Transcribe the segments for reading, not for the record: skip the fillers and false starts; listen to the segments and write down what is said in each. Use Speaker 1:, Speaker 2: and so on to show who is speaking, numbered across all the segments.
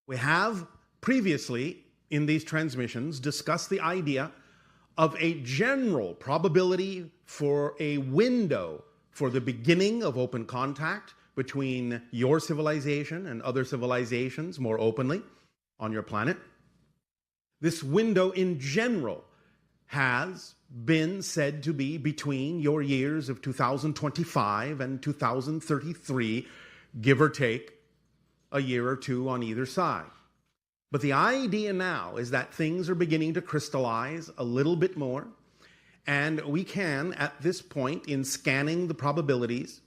Speaker 1: We have previously in these transmissions discussed the idea of a general probability for a window for the beginning of open contact between your civilization and other civilizations more openly on your planet. This window in general has been said to be between your years of 2025 and 2033, give or take a year or two on either side. But the idea now is that things are beginning to crystallize a little bit more, and we can, at this point, in scanning the probabilities,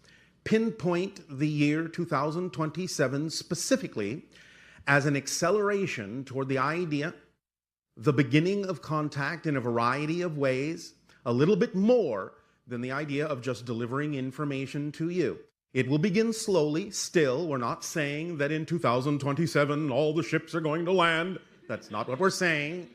Speaker 1: pinpoint the year 2027 specifically as an acceleration toward the idea, the beginning of contact in a variety of ways, a little bit more than the idea of just delivering information to you. It will begin slowly. Still, we're not saying that in 2027 all the ships are going to land. That's not what we're saying.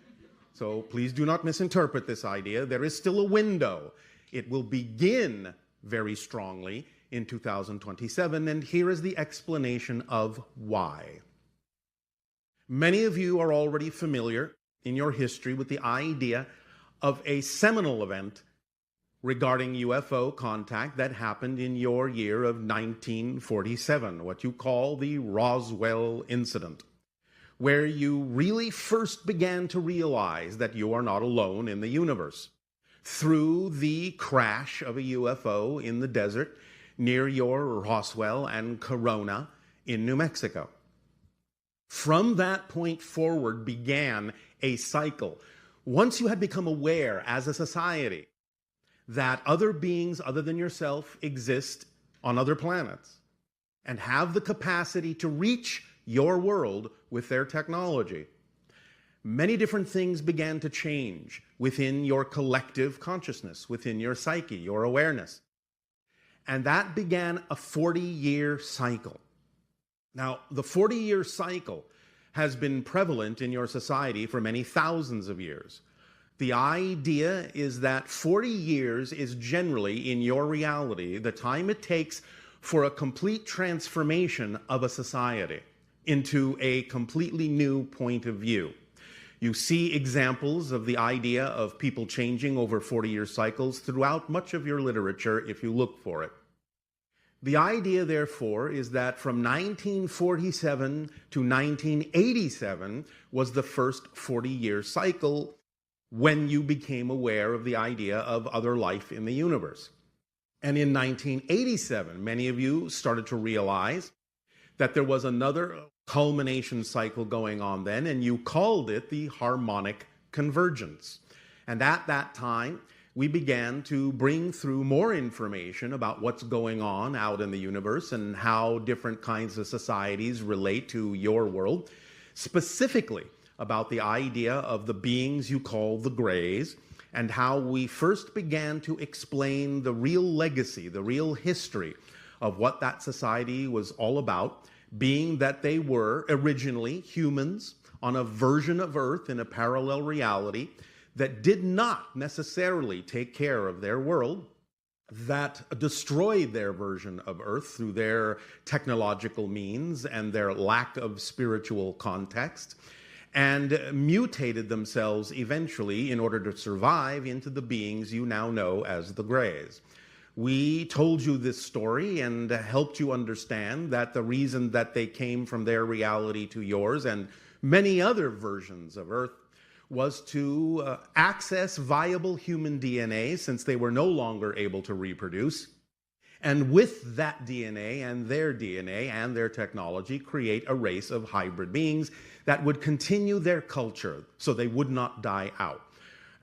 Speaker 1: So please do not misinterpret this idea. There is still a window. It will begin very strongly in 2027, and here is the explanation of why. Many of you are already familiar in your history with the idea of a seminal event regarding UFO contact that happened in your year of 1947, what you call the Roswell incident, where you really first began to realize that you are not alone in the universe through the crash of a UFO in the desert near your Roswell and Corona in New Mexico. From that point forward began a cycle. Once you had become aware as a society that other beings other than yourself exist on other planets and have the capacity to reach your world with their technology, many different things began to change within your collective consciousness, within your psyche, your awareness. And that began a 40-year cycle. Now, the 40-year cycle has been prevalent in your society for many thousands of years. The idea is that 40 years is generally, in your reality, the time it takes for a complete transformation of a society into a completely new point of view. You see examples of the idea of people changing over 40-year cycles throughout much of your literature if you look for it. The idea, therefore, is that from 1947 to 1987 was the first 40-year cycle when you became aware of the idea of other life in the universe. And in 1987, many of you started to realize that there was another culmination cycle going on then, and you called it the Harmonic Convergence. And at that time, we began to bring through more information about what's going on out in the universe and how different kinds of societies relate to your world, specifically about the idea of the beings you call the Greys, and how we first began to explain the real legacy, the real history of what that society was all about, being that they were originally humans on a version of Earth in a parallel reality that did not necessarily take care of their world, that destroyed their version of Earth through their technological means and their lack of spiritual context, and mutated themselves eventually in order to survive into the beings you now know as the Greys. We told you this story and helped you understand that the reason that they came from their reality to yours and many other versions of Earth was to access viable human DNA, since they were no longer able to reproduce, and with that DNA and their technology, create a race of hybrid beings that would continue their culture so they would not die out.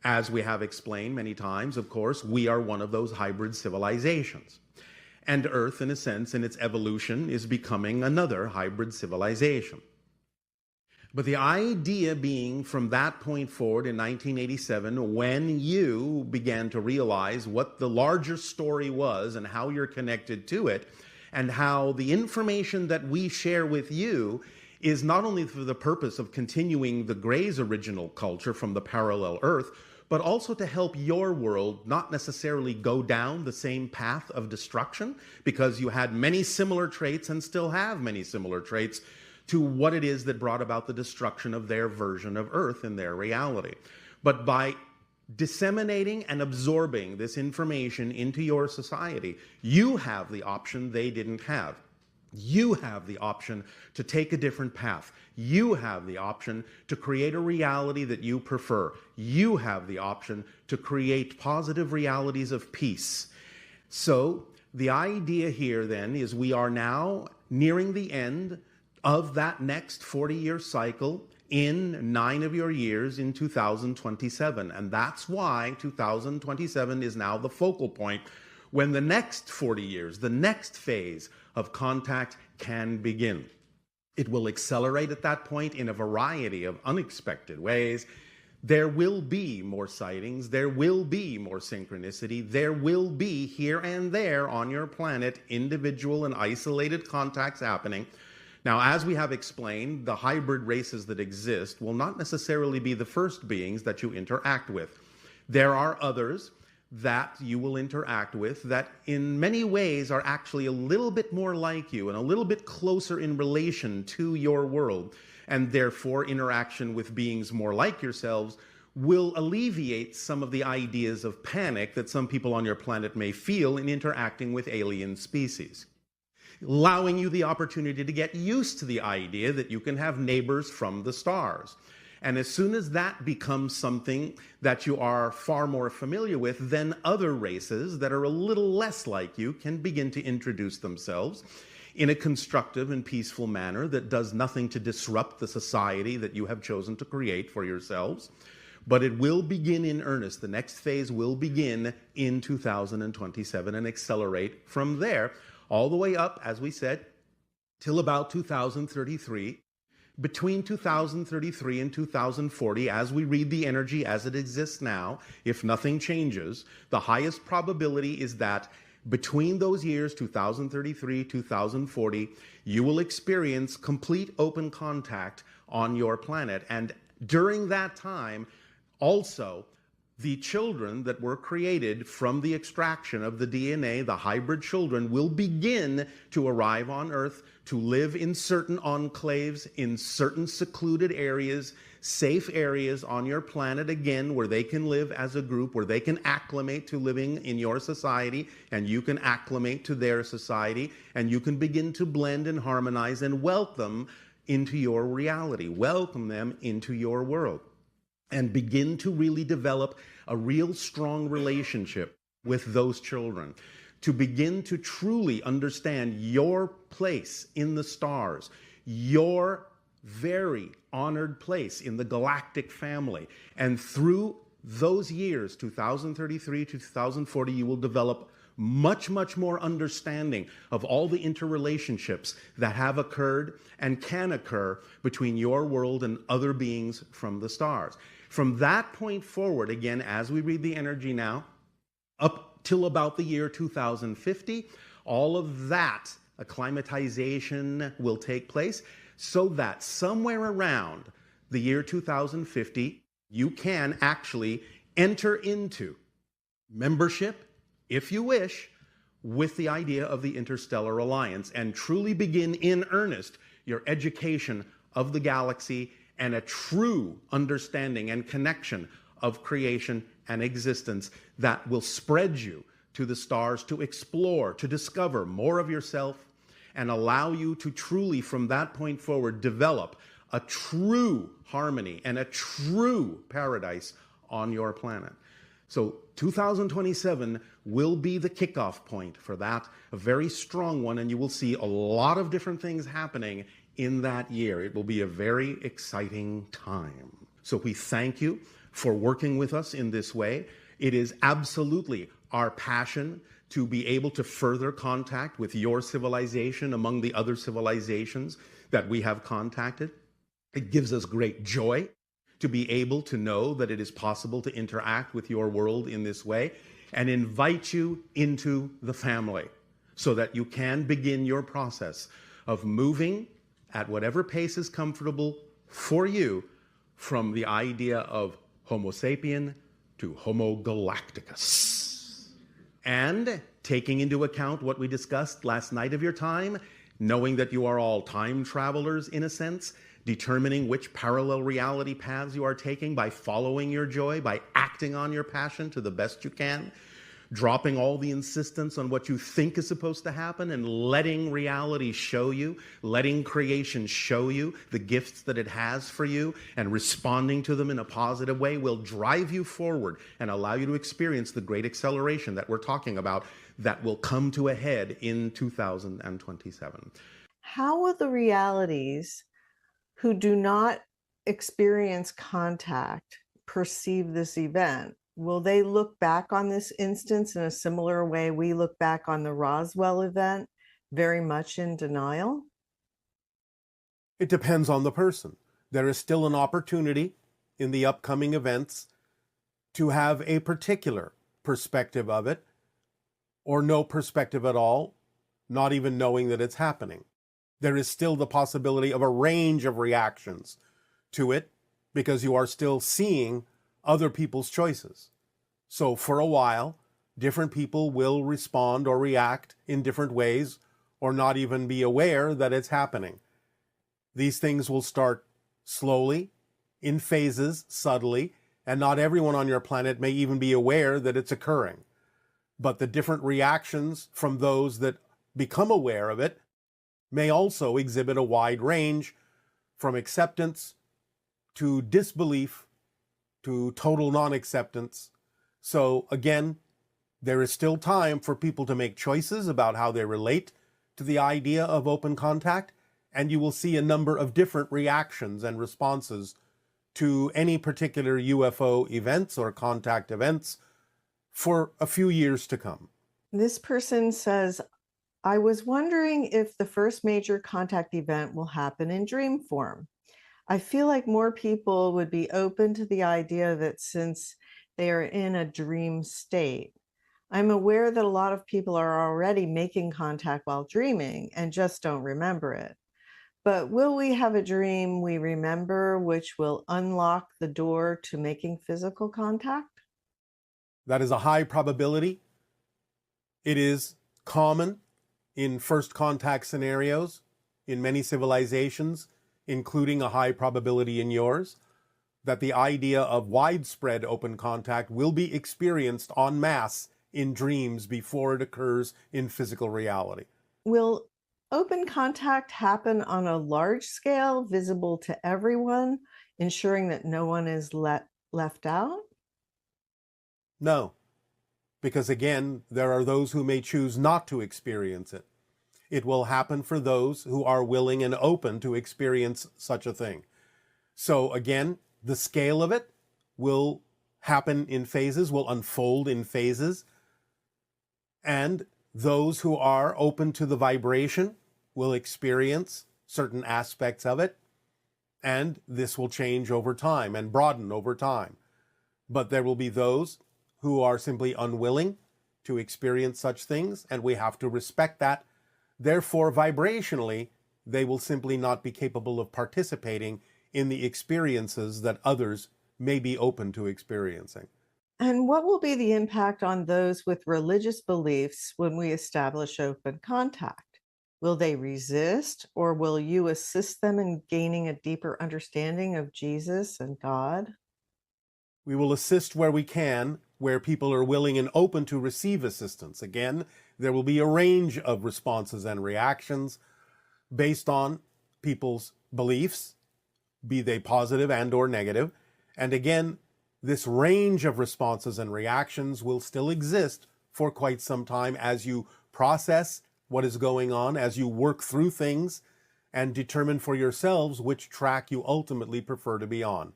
Speaker 1: As we have explained many times, of course, we are one of those hybrid civilizations. And Earth, in a sense, in its evolution, is becoming another hybrid civilization. But the idea being, from that point forward in 1987, when you began to realize what the larger story was and how you're connected to it, and how the information that we share with you is not only for the purpose of continuing the Greys' original culture from the parallel Earth, but also to help your world not necessarily go down the same path of destruction, because you had many similar traits and still have many similar traits to what it is that brought about the destruction of their version of Earth and their reality. But by disseminating and absorbing this information into your society, you have the option they didn't have. You have the option to take a different path. You have the option to create a reality that you prefer. You have the option to create positive realities of peace. So the idea here then is we are now nearing the end of that next 40-year cycle in 9 of your years in 2027. And that's why 2027 is now the focal point when the next 40 years, the next phase of contact can begin. It will accelerate at that point in a variety of unexpected ways. There will be more sightings, there will be more synchronicity, there will be here and there on your planet individual and isolated contacts happening. Now, as we have explained, the hybrid races that exist will not necessarily be the first beings that you interact with. There are others that you will interact with that in many ways are actually a little bit more like you and a little bit closer in relation to your world, and therefore interaction with beings more like yourselves will alleviate some of the ideas of panic that some people on your planet may feel in interacting with alien species, allowing you the opportunity to get used to the idea that you can have neighbors from the stars. And as soon as that becomes something that you are far more familiar with, then other races that are a little less like you can begin to introduce themselves in a constructive and peaceful manner that does nothing to disrupt the society that you have chosen to create for yourselves. But it will begin in earnest. The next phase will begin in 2027 and accelerate from there all the way up, as we said, till about 2033. Between 2033 and 2040, as we read the energy as it exists now, if nothing changes, the highest probability is that between those years, 2033, 2040, you will experience complete open contact on your planet. And during that time, also, the children that were created from the extraction of the DNA, the hybrid children, will begin to arrive on Earth to live in certain enclaves, in certain secluded areas, safe areas on your planet, again, where they can live as a group, where they can acclimate to living in your society, and you can acclimate to their society, and you can begin to blend and harmonize and welcome into your reality, welcome them into your world, and begin to really develop a real strong relationship with those children, to begin to truly understand your place in the stars, your very honored place in the galactic family. And through those years, 2033 to 2040, you will develop much, much more understanding of all the interrelationships that have occurred and can occur between your world and other beings from the stars. From that point forward, again, as we read the energy now, up till about the year 2050, all of that acclimatization will take place so that somewhere around the year 2050, you can actually enter into membership, if you wish, with the idea of the Interstellar Alliance and truly begin in earnest your education of the galaxy and a true understanding and connection of creation and existence that will spread you to the stars to explore, to discover more of yourself, and allow you to truly, from that point forward, develop a true harmony and a true paradise on your planet. So 2027 will be the kickoff point for that, a very strong one, and you will see a lot of different things happening in that year. It will be a very exciting time. So we thank you for working with us in this way. It is absolutely our passion to be able to further contact with your civilization among the other civilizations that we have contacted. It gives us great joy to be able to know that it is possible to interact with your world in this way and invite you into the family so that you can begin your process of moving at whatever pace is comfortable for you from the idea of Homo sapien to Homo Galacticus. And taking into account what we discussed last night of your time, knowing that you are all time travelers in a sense, determining which parallel reality paths you are taking by following your joy, by acting on your passion to the best you can, dropping all the insistence on what you think is supposed to happen and letting reality show you, letting creation show you the gifts that it has for you and responding to them in a positive way will drive you forward and allow you to experience the great acceleration that we're talking about that will come to a head in 2027.
Speaker 2: How will the realities who do not experience contact perceive this event? Will they look back on this instance in a similar way we look back on the Roswell event, very much in denial?
Speaker 3: It depends on the person. There is still an opportunity in the upcoming events to have a particular perspective of it, or no perspective at all, not even knowing that it's happening. There is still the possibility of a range of reactions to it because you are still seeing other people's choices. So for a while, different people will respond or react in different ways or not even be aware that it's happening. These things will start slowly, in phases, subtly, and not everyone on your planet may even be aware that it's occurring. But the different reactions from those that become aware of it may also exhibit a wide range from acceptance to disbelief to total non-acceptance. So again, there is still time for people to make choices about how they relate to the idea of open contact, and you will see a number of different reactions and responses to any particular UFO events or contact events for a few years to come.
Speaker 2: This person says, I was wondering if the first major contact event will happen in dream form. I feel like more people would be open to the idea of it since they are in a dream state. I'm aware that a lot of people are already making contact while dreaming and just don't remember it. But will we have a dream we remember which will unlock the door to making physical contact?
Speaker 3: That is a high probability. It is common in first contact scenarios in many civilizations, including a high probability in yours, that the idea of widespread open contact will be experienced en masse in dreams before it occurs in physical reality.
Speaker 2: Will open contact happen on a large scale, visible to everyone, ensuring that no one is left out?
Speaker 3: No, because again, there are those who may choose not to experience it. It will happen for those who are willing and open to experience such a thing. So again, the scale of it will happen in phases, will unfold in phases. And those who are open to the vibration will experience certain aspects of it. And this will change over time and broaden over time. But there will be those who are simply unwilling to experience such things, and we have to respect that. Therefore, vibrationally, they will simply not be capable of participating in the experiences that others may be open to experiencing.
Speaker 2: And what will be the impact on those with religious beliefs when we establish open contact? Will they resist, or will you assist them in gaining a deeper understanding of Jesus and God?
Speaker 3: We will assist where we can, where people are willing and open to receive assistance. Again, there will be a range of responses and reactions based on people's beliefs, be they positive and or negative. And again, this range of responses and reactions will still exist for quite some time as you process what is going on, as you work through things and determine for yourselves which track you ultimately prefer to be on.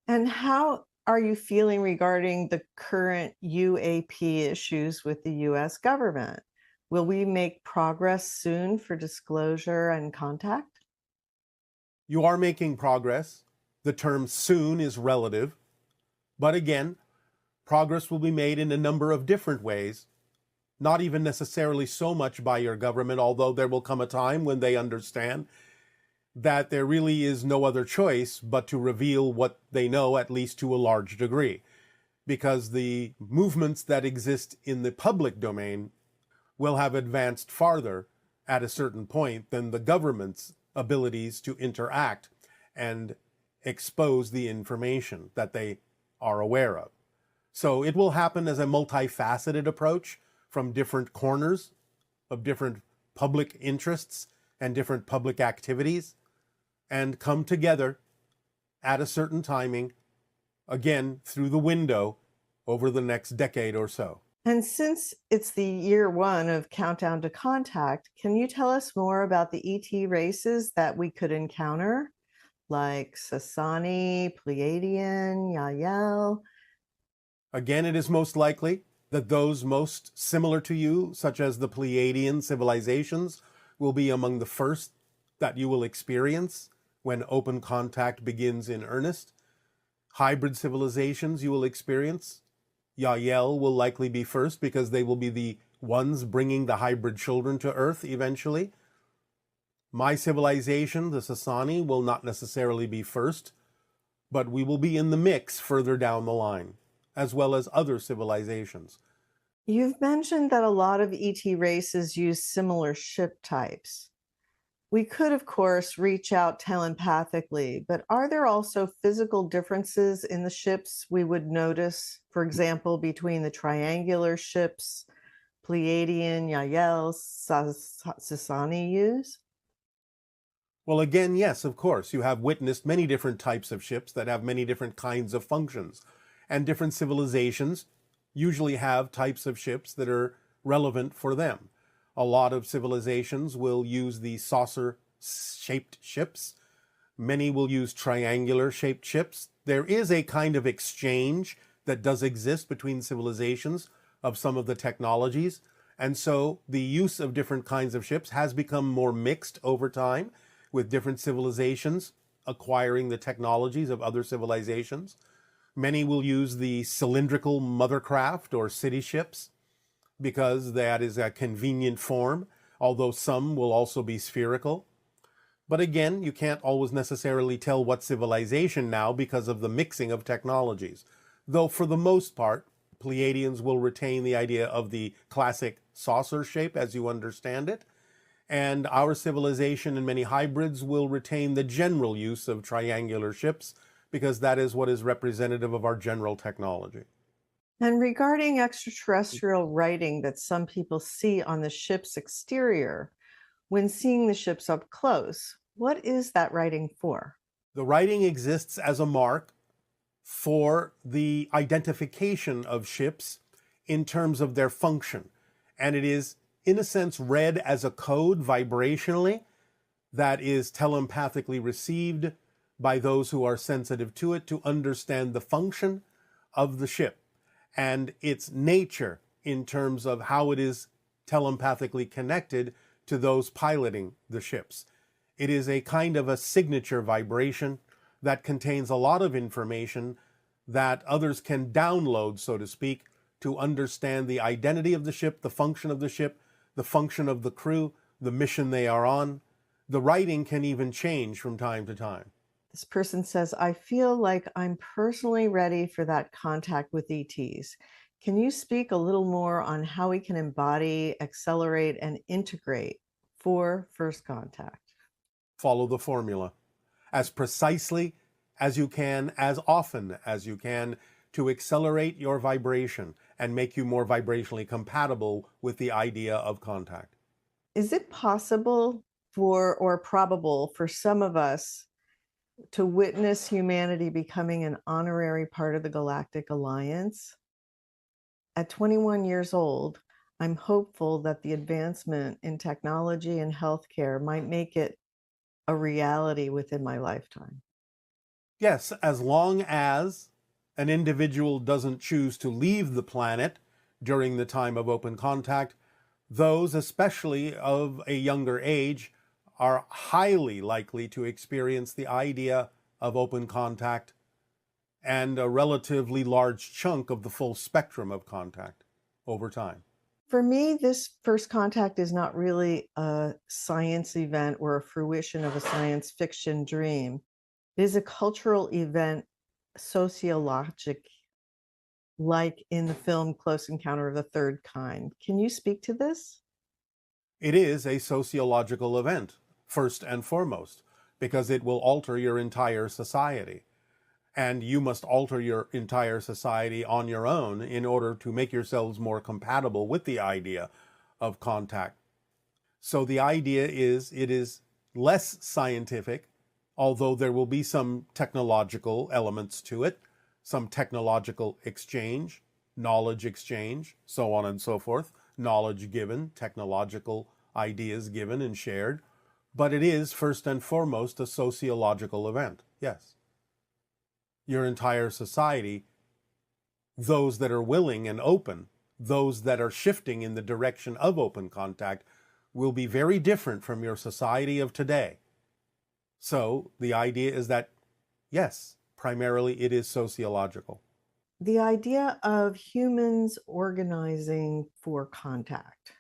Speaker 2: And how are you feeling regarding the current UAP issues with the US government? Will we make progress soon for disclosure and contact?
Speaker 3: You are making progress. The term soon is relative. But again, progress will be made in a number of different ways, not even necessarily so much by your government, although there will come a time when they understand that there really is no other choice but to reveal what they know, at least to a large degree. Because the movements that exist in the public domain will have advanced farther at a certain point than the government's abilities to interact and expose the information that they are aware of. So it will happen as a multifaceted approach from different corners of different public interests and different public activities, and come together at a certain timing, again, through the window over the next decade or so.
Speaker 2: And since it's the year one of Countdown to Contact, can you tell us more about the ET races that we could encounter, like Sasani, Pleiadian, Yael?
Speaker 3: Again, it is most likely that those most similar to you, such as the Pleiadian civilizations, will be among the first that you will experience when open contact begins in earnest. Hybrid civilizations you will experience. Yael will likely be first because they will be the ones bringing the hybrid children to Earth eventually. My civilization, the Sasani, will not necessarily be first, but we will be in the mix further down the line, as well as other civilizations.
Speaker 2: You've mentioned that a lot of ET races use similar ship types. We could, of course, reach out telepathically, but are there also physical differences in the ships we would notice, for example, between the triangular ships Pleiadian, Yael, Sasani use?
Speaker 3: Well, again, yes, of course. You have witnessed many different types of ships that have many different kinds of functions, and different civilizations usually have types of ships that are relevant for them. A lot of civilizations will use the saucer-shaped ships. Many will use triangular-shaped ships. There is a kind of exchange that does exist between civilizations of some of the technologies. And so the use of different kinds of ships has become more mixed over time, with different civilizations acquiring the technologies of other civilizations. Many will use the cylindrical mothercraft or city ships, because that is a convenient form, although some will also be spherical. But again, you can't always necessarily tell what civilization now because of the mixing of technologies. Though for the most part, Pleiadians will retain the idea of the classic saucer shape as you understand it, and our civilization and many hybrids will retain the general use of triangular ships because that is what is representative of our general technology.
Speaker 2: And regarding extraterrestrial writing that some people see on the ship's exterior, when seeing the ships up close, what is that writing for?
Speaker 3: The writing exists as a mark for the identification of ships in terms of their function. And it is, in a sense, read as a code vibrationally that is telepathically received by those who are sensitive to it to understand the function of the ship and its nature in terms of how it is telepathically connected to those piloting the ships. It is a kind of a signature vibration that contains a lot of information that others can download, so to speak, to understand the identity of the ship, the function of the ship, the function of the crew, the mission they are on. The writing can even change from time to time.
Speaker 2: This person says, I feel like I'm personally ready for that contact with ETs. Can you speak a little more on how we can embody, accelerate, and integrate for first contact?
Speaker 3: Follow the formula as precisely as you can, as often as you can, to accelerate your vibration and make you more vibrationally compatible with the idea of contact.
Speaker 2: Is it possible for, or probable for some of us to witness humanity becoming an honorary part of the Galactic Alliance? At 21 years old, I'm hopeful that the advancement in technology and healthcare might make it a reality within my lifetime.
Speaker 3: Yes, as long as an individual doesn't choose to leave the planet during the time of open contact, those, especially of a younger age, are highly likely to experience the idea of open contact and a relatively large chunk of the full spectrum of contact over time.
Speaker 2: For me, this first contact is not really a science event or a fruition of a science fiction dream. It is a cultural event, sociologic, like in the film Close Encounter of the Third Kind. Can you speak to this?
Speaker 3: It is a sociological event, first and foremost, because it will alter your entire society. And you must alter your entire society on your own in order to make yourselves more compatible with the idea of contact. So the idea is it is less scientific, although there will be some technological elements to it, some technological exchange, knowledge exchange, so on and so forth, knowledge given, technological ideas given and shared. But it is first and foremost a sociological event, yes. Your entire society, those that are willing and open, those that are shifting in the direction of open contact, will be very different from your society of today. So the idea is that, yes, primarily it is sociological.
Speaker 2: The idea of humans organizing for contact.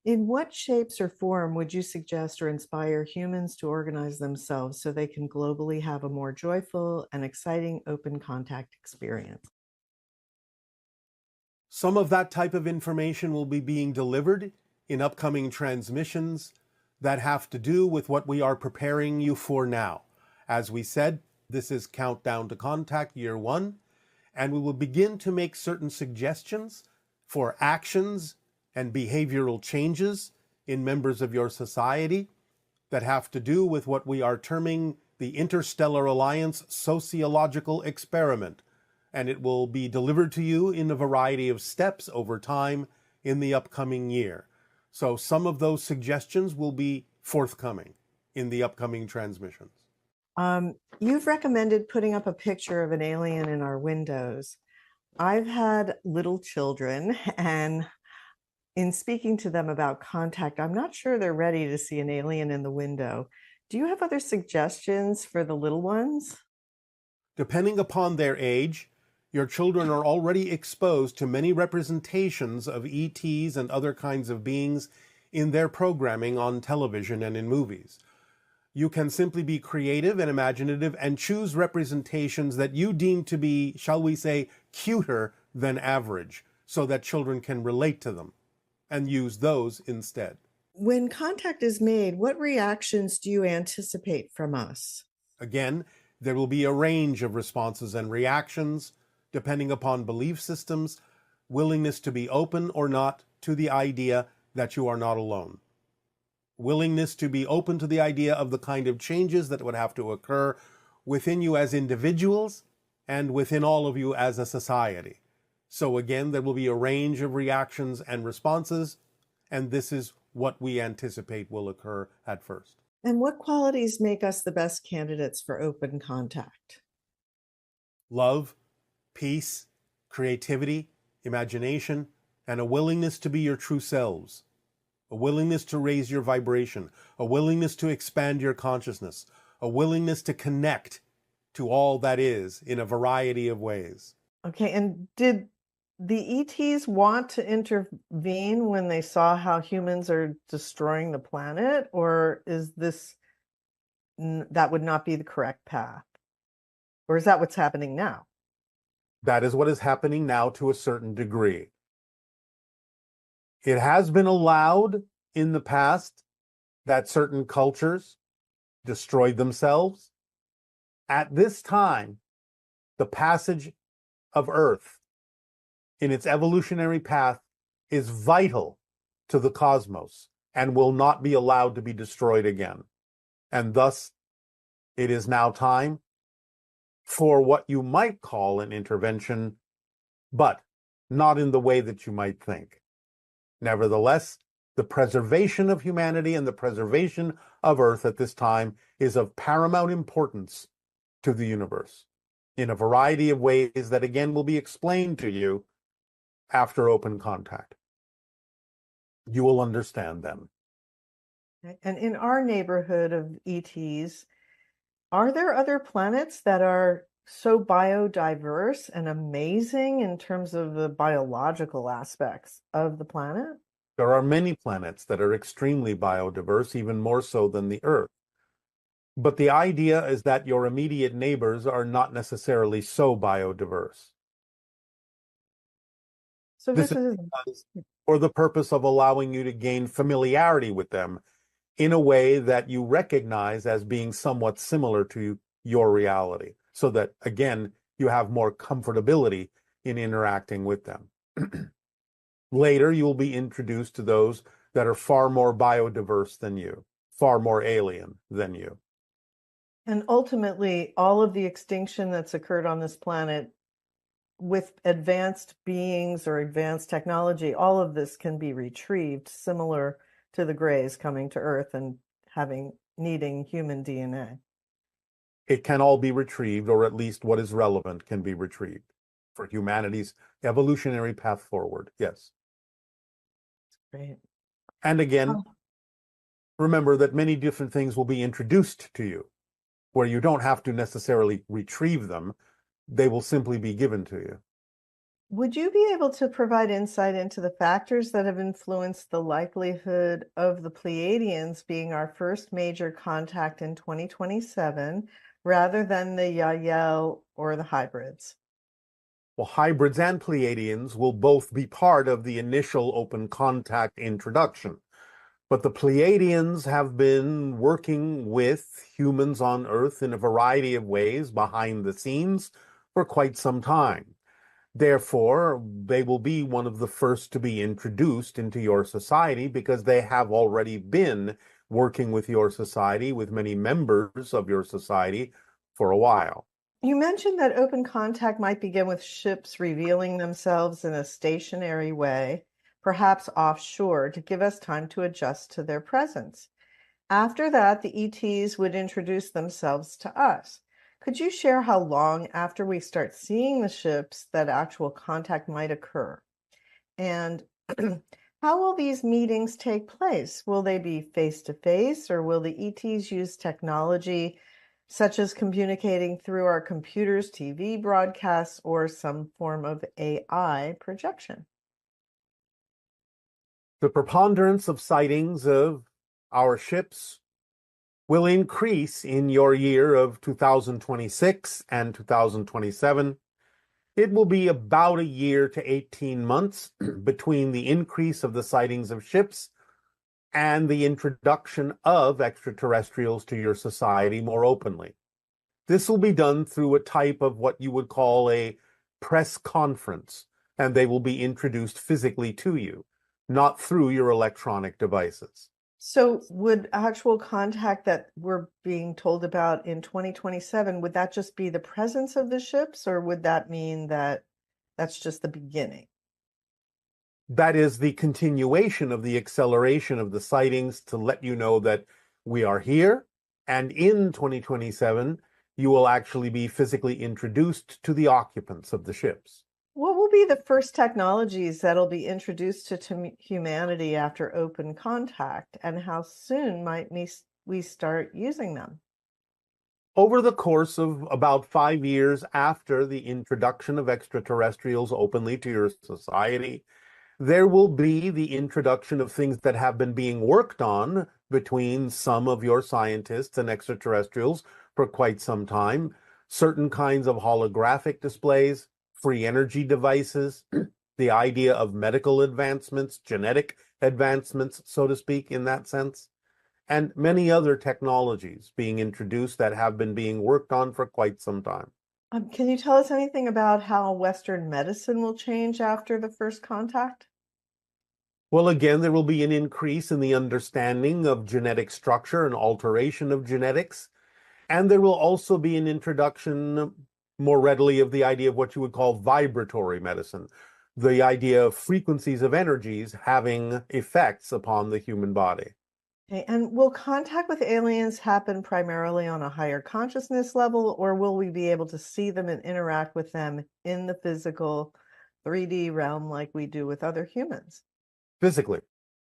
Speaker 2: In what shapes or form would you suggest or inspire humans to organize themselves so they can globally have a more joyful and exciting open contact experience?
Speaker 3: Some of that type of information will be being delivered in upcoming transmissions that have to do with what we are preparing you for now. As we said, this is Countdown to Contact Year 1, and we will begin to make certain suggestions for actions and behavioral changes in members of your society that have to do with what we are terming the Interstellar Alliance Sociological Experiment. And it will be delivered to you in a variety of steps over time in the upcoming year. So some of those suggestions will be forthcoming in the upcoming transmissions.
Speaker 2: You've recommended putting up a picture of an alien in our windows. I've had little children, and in speaking to them about contact, I'm not sure they're ready to see an alien in the window. Do you have other suggestions for the little ones?
Speaker 3: Depending upon their age, your children are already exposed to many representations of ETs and other kinds of beings in their programming on television and in movies. You can simply be creative and imaginative and choose representations that you deem to be, shall we say, cuter than average, so that children can relate to them, and use those instead.
Speaker 2: When contact is made, what reactions do you anticipate from us?
Speaker 3: Again, there will be a range of responses and reactions depending upon belief systems, willingness to be open or not to the idea that you are not alone, willingness to be open to the idea of the kind of changes that would have to occur within you as individuals and within all of you as a society. So again, there will be a range of reactions and responses, and this is what we anticipate will occur at first.
Speaker 2: And what qualities make us the best candidates for open contact?
Speaker 3: Love, peace, creativity, imagination, and a willingness to be your true selves, a willingness to raise your vibration, a willingness to expand your consciousness, a willingness to connect to all that is in a variety of ways.
Speaker 2: Okay, and did the ETs want to intervene when they saw how humans are destroying the planet, or is this that would not be the correct path? Or is that what's happening now?
Speaker 3: That is what is happening now to a certain degree. It has been allowed in the past that certain cultures destroyed themselves. At this time, the passage of Earth in its evolutionary path is vital to the cosmos and will not be allowed to be destroyed again. And thus, it is now time for what you might call an intervention, but not in the way that you might think. Nevertheless, the preservation of humanity and the preservation of Earth at this time is of paramount importance to the universe in a variety of ways that again will be explained to you after open contact. You will understand them.
Speaker 2: And in our neighborhood of ETs, are there other planets that are so biodiverse and amazing in terms of the biological aspects of the planet?
Speaker 3: There are many planets that are extremely biodiverse, even more so than the Earth. But the idea is that your immediate neighbors are not necessarily so biodiverse.
Speaker 2: So
Speaker 3: This
Speaker 2: this
Speaker 3: is
Speaker 2: is
Speaker 3: for the purpose of allowing you to gain familiarity with them in a way that you recognize as being somewhat similar to your reality, so that, again, you have more comfortability in interacting with them. Later, you will be introduced to those that are far more biodiverse than you, far more alien than you.
Speaker 2: and ultimately all of the extinction that's occurred on this planet with advanced beings or advanced technology, all of this can be retrieved, similar to the Greys coming to Earth and needing human DNA.
Speaker 3: It can all be retrieved, or at least what is relevant can be retrieved for humanity's evolutionary path forward. Yes.
Speaker 2: Great.
Speaker 3: And again,
Speaker 2: Oh.
Speaker 3: remember that many different things will be introduced to you, where you don't have to necessarily retrieve them. They will simply be given to you.
Speaker 2: Would you be able to provide insight into the factors that have influenced the likelihood of the Pleiadians being our first major contact in 2027 rather than the Yael or the hybrids?
Speaker 3: Well, hybrids and Pleiadians will both be part of the initial open contact introduction. But the Pleiadians have been working with humans on Earth in a variety of ways behind the scenes for quite some time. Therefore, they will be one of the first to be introduced into your society because they have already been working with your society, with many members of your society, for a while.
Speaker 2: You mentioned that open contact might begin with ships revealing themselves in a stationary way, perhaps offshore, to give us time to adjust to their presence. After that, the ETs would introduce themselves to us. Could you share how long after we start seeing the ships that actual contact might occur? And how will these meetings take place? Will they be face to face, or will the ETs use technology such as communicating through our computers, TV broadcasts, or some form of AI projection?
Speaker 3: The preponderance of sightings of our ships will increase in your year of 2026 and 2027. It will be about a year to 18 months between the increase of the sightings of ships and the introduction of extraterrestrials to your society more openly. This will be done through a type of what you would call a press conference, and they will be introduced physically to you, not through your electronic devices.
Speaker 2: So would actual contact that we're being told about in 2027, would that just be the presence of the ships, or would that mean that that's just the beginning?
Speaker 3: That is the continuation of the acceleration of the sightings to let you know that we are here, and in 2027, you will actually be physically introduced to the occupants of the ships.
Speaker 2: What will be the first technologies that'll be introduced to humanity after open contact, and how soon might we start using them?
Speaker 3: Over the course of about 5 years after the introduction of extraterrestrials openly to your society, there will be the introduction of things that have been being worked on between some of your scientists and extraterrestrials for quite some time. Certain kinds of holographic displays, free energy devices, the idea of medical advancements, genetic advancements, so to speak, in that sense, and many other technologies being introduced that have been being worked on for quite some time.
Speaker 2: Can you tell us anything about how Western medicine will change after the first contact?
Speaker 3: Well, again, there will be an increase in the understanding of genetic structure and alteration of genetics. And there will also be an introduction more readily of the idea of what you would call vibratory medicine, the idea of frequencies of energies having effects upon the human body.
Speaker 2: Okay, and will contact with aliens happen primarily on a higher consciousness level, or will we be able to see them and interact with them in the physical 3D realm like we do with other humans?
Speaker 3: Physically.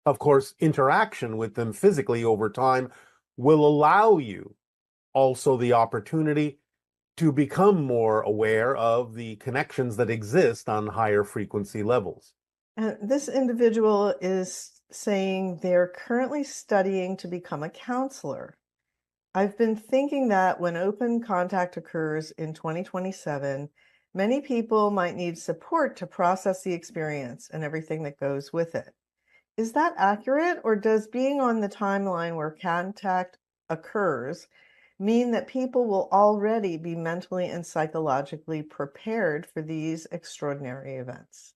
Speaker 3: Of course, interaction with them physically over time will allow you also the opportunity to become more aware of the connections that exist on higher frequency levels.
Speaker 2: And this individual is saying they're currently studying to become a counselor. I've been thinking that when open contact occurs in 2027, Many people might need support to process the experience and everything that goes with it. Is that accurate, or does being on the timeline where contact occurs mean that people will already be mentally and psychologically prepared for these extraordinary events?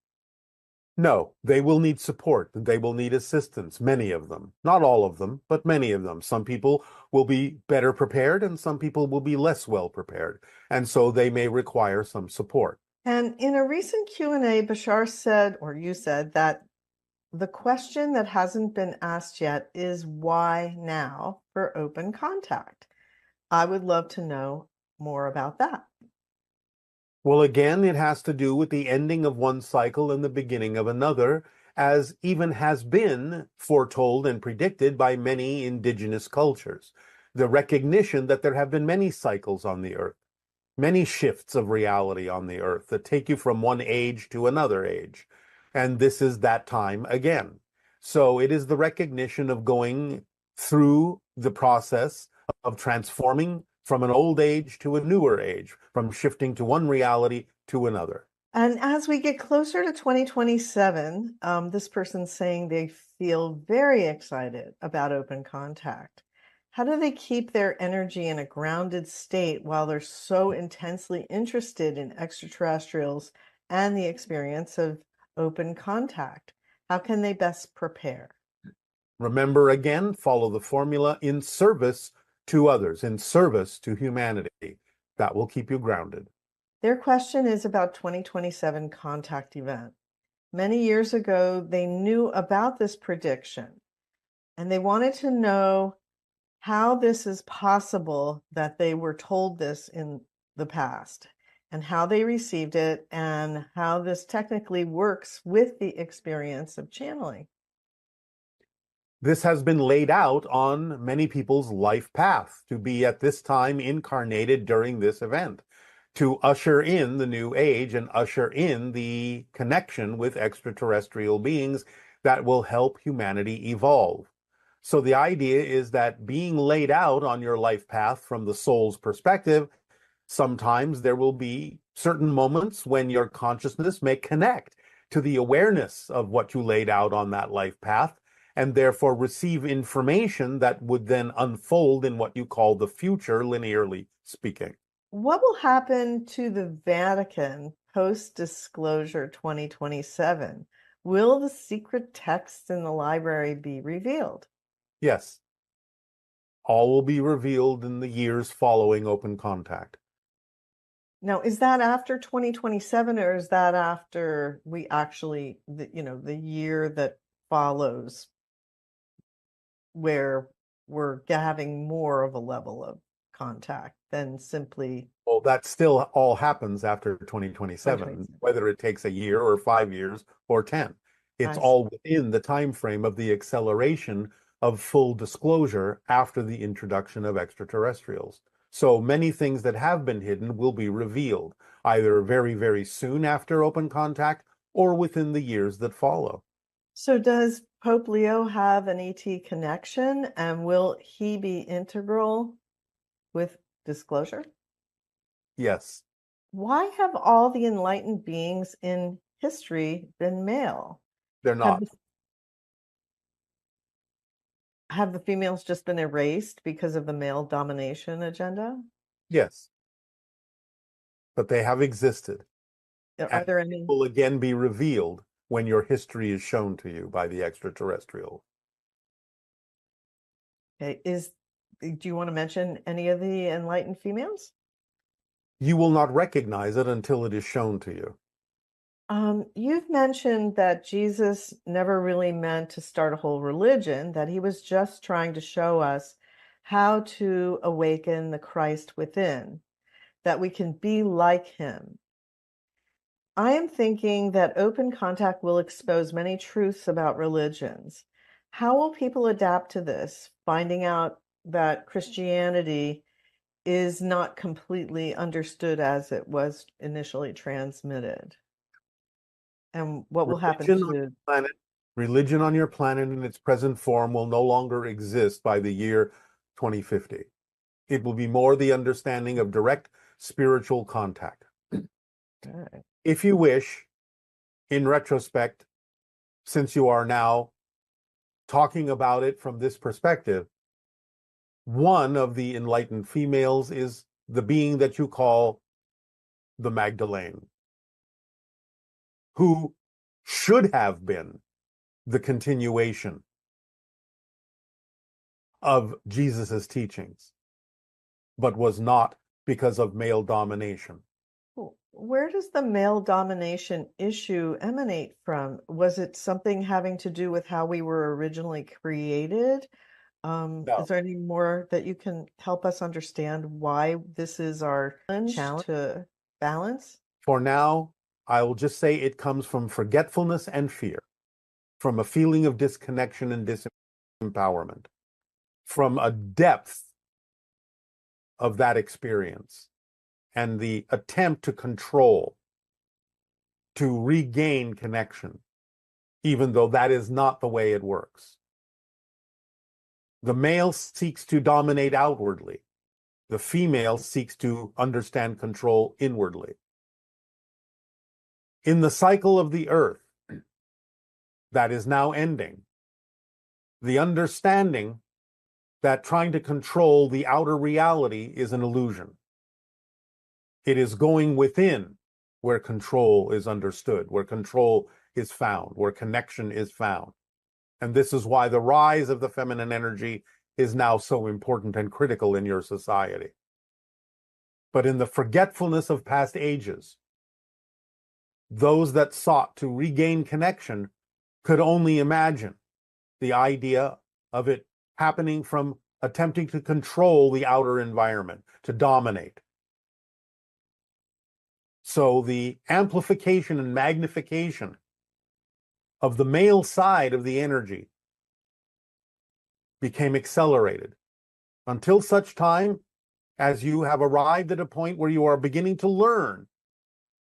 Speaker 3: No, they will need support. They will need assistance, many of them. Not all of them, but many of them. Some people will be better prepared and some people will be less well prepared. And so they may require some support.
Speaker 2: And in a recent Q&A, Bashar said, or you said, that the question that hasn't been asked yet is why now for open contact? I would love to know more about that.
Speaker 3: Well, again, it has to do with the ending of one cycle and the beginning of another, as even has been foretold and predicted by many indigenous cultures. The recognition that there have been many cycles on the earth, many shifts of reality on the earth that take you from one age to another age. And this is that time again. So it is the recognition of going through the process of transforming from an old age to a newer age, from shifting to one reality to another.
Speaker 2: And as we get closer to 2027, this person's saying they feel very excited about open contact. How do they keep their energy in a grounded state while they're so intensely interested in extraterrestrials and the experience of open contact? How can they best prepare?
Speaker 3: Remember again, follow the formula: in service to others, in service to humanity. That will keep you grounded.
Speaker 2: Their question is about 2027 contact event. Many years ago, they knew about this prediction, and they wanted to know how this is possible that they were told this in the past, and how they received it, and how this technically works with the experience of channeling.
Speaker 3: This has been laid out on many people's life path to be at this time incarnated during this event, to usher in the new age and usher in the connection with extraterrestrial beings that will help humanity evolve. So the idea is that being laid out on your life path from the soul's perspective, sometimes there will be certain moments when your consciousness may connect to the awareness of what you laid out on that life path, and therefore receive information that would then unfold in what you call the future, linearly speaking.
Speaker 2: What will happen to the Vatican post-disclosure 2027? Will the secret texts in the library be revealed?
Speaker 3: Yes. All will be revealed in the years following open contact.
Speaker 2: Now, is that after 2027, or is that after we actually, the year that follows, where we're having more of a level of contact than simply
Speaker 3: Well, that still all happens after 2027,
Speaker 2: 2027?
Speaker 3: whether it takes a year or 5 years or 10. It's
Speaker 2: I see.
Speaker 3: all within the time frame of the acceleration of full disclosure after the introduction of extraterrestrials. So many things that have been hidden will be revealed, either very, very soon after open contact or within the years that follow.
Speaker 2: So does Pope Leo have an ET connection, and will he be integral with disclosure?
Speaker 3: Yes,
Speaker 2: Why have all the enlightened beings in history been male?
Speaker 3: they're
Speaker 2: Have
Speaker 3: not.
Speaker 2: the, have the females just been erased because of the male domination agenda?
Speaker 3: Yes, but they have existed.
Speaker 2: Are
Speaker 3: And
Speaker 2: there
Speaker 3: it
Speaker 2: any?
Speaker 3: will again be revealed when your history is shown to you by the extraterrestrial.
Speaker 2: Okay, do you want to mention any of the enlightened females?
Speaker 3: You will not recognize it until it is shown to you.
Speaker 2: You've mentioned that Jesus never really meant to start a whole religion, that he was just trying to show us how to awaken the Christ within, that we can be like him. I am thinking that open contact will expose many truths about religions. How will people adapt to this, finding out that Christianity is not completely understood as it was initially transmitted? And what will happen
Speaker 3: Religion on
Speaker 2: to
Speaker 3: your planet, religion on your planet in its present form will no longer exist by the year 2050. It will be more the understanding of direct spiritual contact.
Speaker 2: Okay.
Speaker 3: If you wish, in retrospect, since you are now talking about it from this perspective, one of the enlightened females is the being that you call the Magdalene, who should have been the continuation of Jesus's teachings, but was not because of male domination.
Speaker 2: Where does the male domination issue emanate from? Was it something having to do with how we were originally created?
Speaker 3: No.
Speaker 2: Is there any more that you can help us understand why this is our challenge to balance?
Speaker 3: For now, I will just say it comes from forgetfulness and fear, from a feeling of disconnection and disempowerment, from a depth of that experience and the attempt to control, to regain connection, even though that is not the way it works. The male seeks to dominate outwardly. The female seeks to understand control inwardly. In the cycle of the earth that is now ending, the understanding that trying to control the outer reality is an illusion. It is going within where control is understood, where control is found, where connection is found. And this is why the rise of the feminine energy is now so important and critical in your society. But in the forgetfulness of past ages, those that sought to regain connection could only imagine the idea of it happening from attempting to control the outer environment, to dominate. So the amplification and magnification of the male side of the energy became accelerated until such time as you have arrived at a point where you are beginning to learn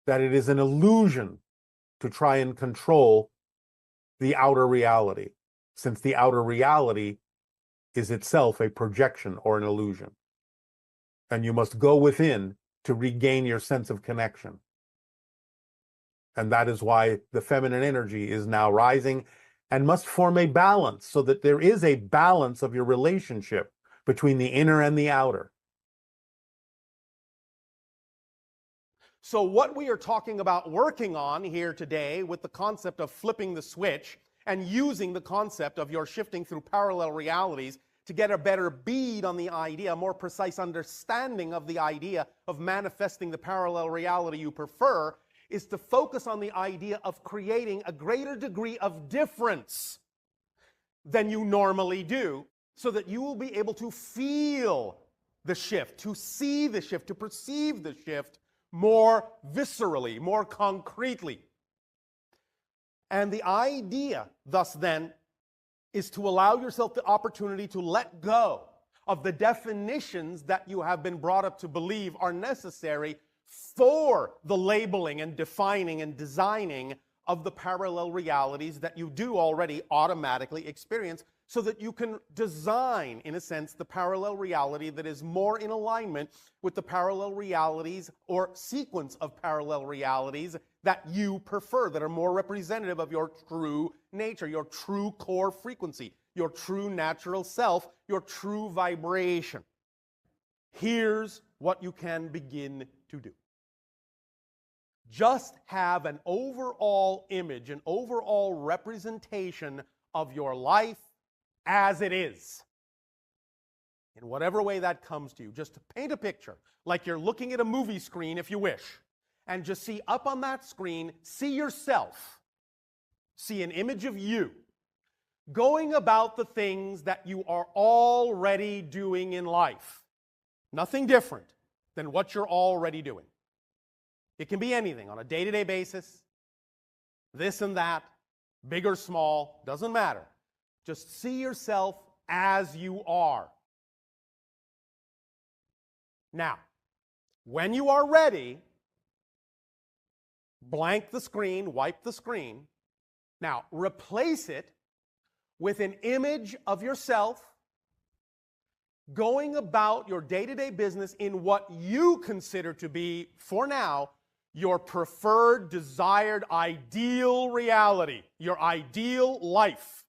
Speaker 3: that it is an illusion to try and control the outer reality, since the outer reality is itself a projection or an illusion. And you must go within to regain your sense of connection. And that is why the feminine energy is now rising and must form a balance, so that there is a balance of your relationship between the inner and the outer.
Speaker 1: So what we are talking about working on here today with the concept of flipping the switch and using the concept of your shifting through parallel realities to get a better bead on the idea, a more precise understanding of the idea of manifesting the parallel reality you prefer, is to focus on the idea of creating a greater degree of difference than you normally do, so that you will be able to feel the shift, to see the shift, to perceive the shift more viscerally, more concretely. And the idea, thus then, is to allow yourself the opportunity to let go of the definitions that you have been brought up to believe are necessary for the labeling and defining and designing of the parallel realities that you do already automatically experience, so that you can design, in a sense, the parallel reality that is more in alignment with the parallel realities or sequence of parallel realities that you prefer, that are more representative of your true nature, your true core frequency, your true natural self, your true vibration. Here's what you can begin to do. Just have an overall image, an overall representation of your life as it is. In whatever way that comes to you, just to paint a picture, like you're looking at a movie screen if you wish, and just see up on that screen, see yourself, see an image of you, going about the things that you are already doing in life. Nothing different than what you're already doing. It can be anything on a day-to-day basis, this and that, big or small, doesn't matter. Just see yourself as you are. Now, when you are ready, blank the screen, wipe the screen. Now, replace it with an image of yourself going about your day-to-day business in what you consider to be, for now,
Speaker 3: your preferred, desired, ideal reality, your ideal life.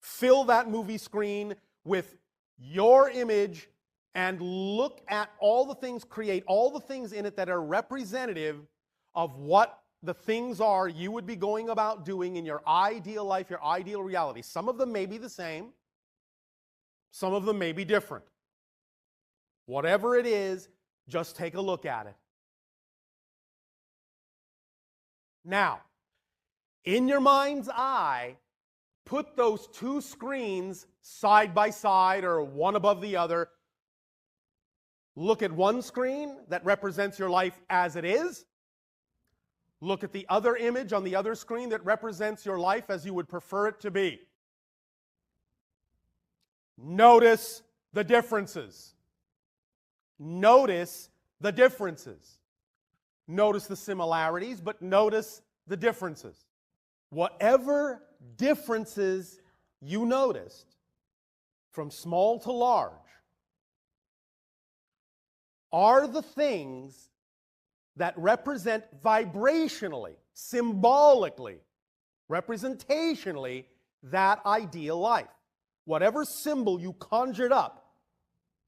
Speaker 3: Fill that movie screen with your image and look at all the things, create all the things in it that are representative of what the things are you would be going about doing in your ideal life, your ideal reality. Some of them may be the same. Some of them may be different. Whatever it is, just take a look at it. Now, in your mind's eye, put those two screens side by side or one above the other. Look at one screen that represents your life as it is. Look at the other image on the other screen that represents your life as you would prefer it to be. Notice the differences. Notice the differences. Notice the similarities, but notice the differences. Whatever differences you noticed, from small to large, are the things that represent vibrationally, symbolically, representationally, that ideal life. Whatever symbol you conjured up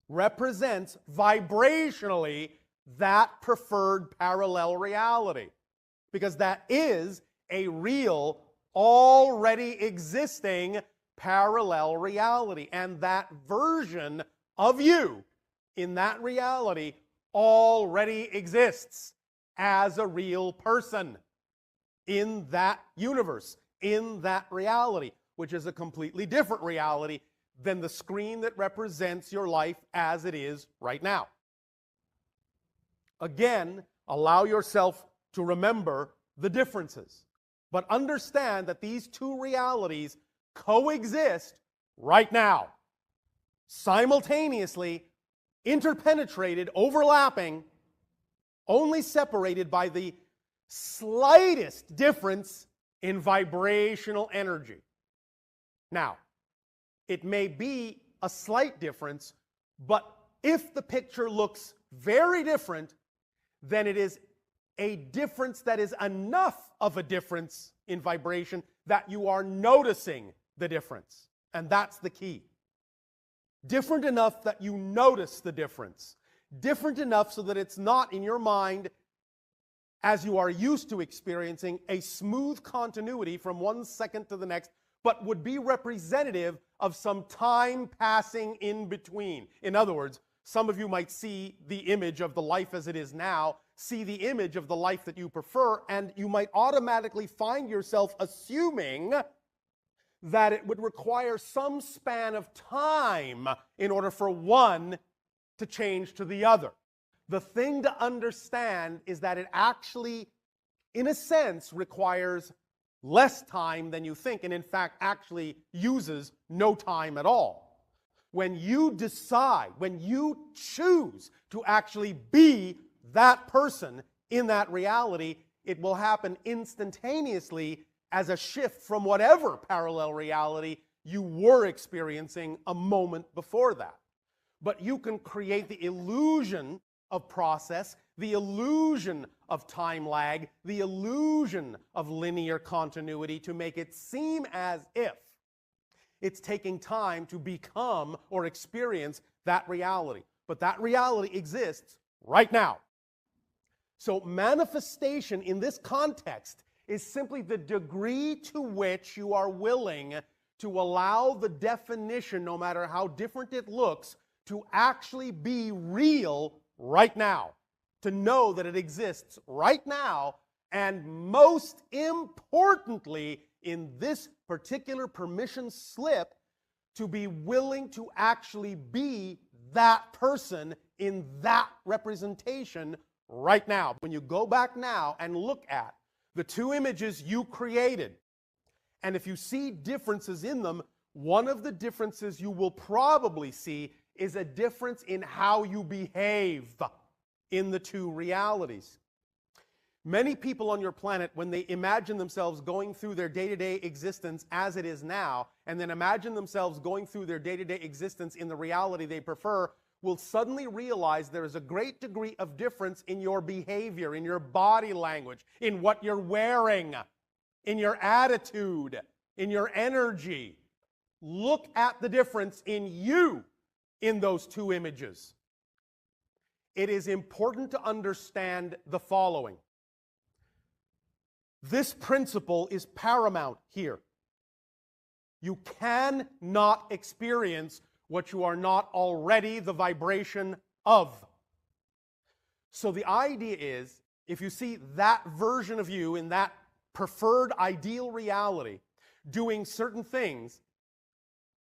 Speaker 3: represents vibrationally that preferred parallel reality. Because that is a real, already existing parallel reality. And that version of you in that reality already exists as a real person in that universe, in that reality, which is a completely different reality than the screen that represents your life as it is right now. Again, allow yourself to remember the differences, but understand that these two realities coexist right now, simultaneously, interpenetrated, overlapping, only separated by the slightest difference in vibrational energy. Now, it may be a slight difference, but if the picture looks very different, then it is a difference that is enough of a difference in vibration that you are noticing the difference. And that's the key. Different enough that you notice the difference. Different enough so that it's not in your mind, as you are used to experiencing, a smooth continuity from one second to the next, but would be representative of some time passing in between. In other words, some of you might see the image of the life as it is now, see the image of the life that you prefer, and you might automatically find yourself assuming that it would require some span of time in order for one to change to the other. The thing to understand is that it actually, in a sense, requires less time than you think, and in fact actually uses no time at all. When you decide, when you choose to actually be that person in that reality, it will happen instantaneously as a shift from whatever parallel reality you were experiencing a moment before that. But you can create the illusion of process, the illusion of time lag, the illusion of linear continuity to make it seem as if it's taking time to become or experience that reality. But that reality exists right now. So manifestation in this context is simply the degree to which you are willing to allow the definition, no matter how different it looks, to actually be real right now. To know that it exists right now, and most importantly, in this particular permission slip, to be willing to actually be that person in that representation right now. When you go back now and look at the two images you created, and if you see differences in them, one of the differences you will probably see is a difference in how you behave in the two realities. Many people on your planet, when they imagine themselves going through their day-to-day existence as it is now, and then imagine themselves going through their day-to-day existence in the reality they prefer, will suddenly realize there is a great degree of difference in your behavior, in your body language, in what you're wearing, in your attitude, in your energy. Look at the difference in you in those two images. It is important to understand the following. This principle is paramount here. You cannot experience what you are not already the vibration of. So the idea is, if you see that version of you in that preferred ideal reality doing certain things,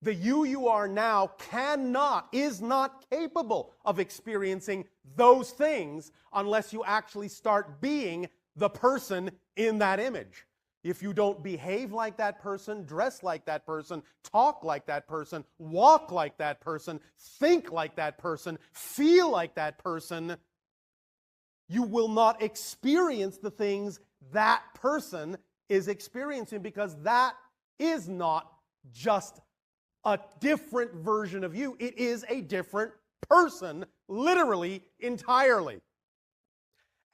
Speaker 3: the you are now is not capable of experiencing those things unless you actually start being the person in that image. If you don't behave like that person, dress like that person, talk like that person, walk like that person, think like that person, feel like that person, you will not experience the things that person is experiencing, because that is not just a different version of you. It is a different person, literally, entirely.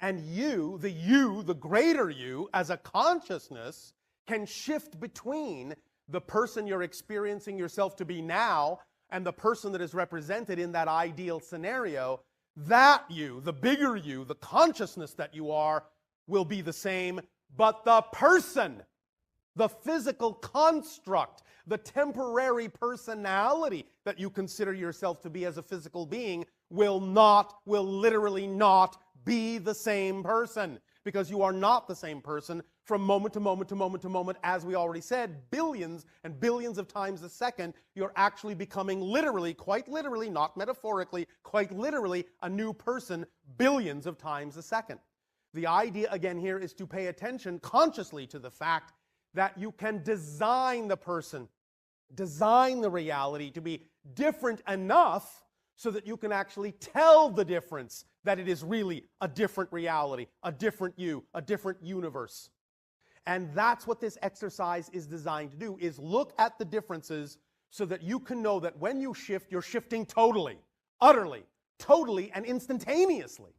Speaker 3: And you, the greater you, as a consciousness, can shift between the person you're experiencing yourself to be now and the person that is represented in that ideal scenario. That you, the bigger you, the consciousness that you are, will be the same, but the person, the physical construct, the temporary personality that you consider yourself to be as a physical being will literally not be the same person, because you are not the same person from moment to moment to moment to moment. As we already said, billions and billions of times a second, you're actually becoming literally, quite literally, not metaphorically, quite literally, a new person billions of times a second. The idea again here is to pay attention consciously to the fact that you can design the person, design the reality to be different enough so that you can actually tell the difference, that it is really a different reality, a different you, a different universe. And that's what this exercise is designed to do, is look at the differences so that you can know that when you shift, you're shifting totally, utterly, totally, and instantaneously.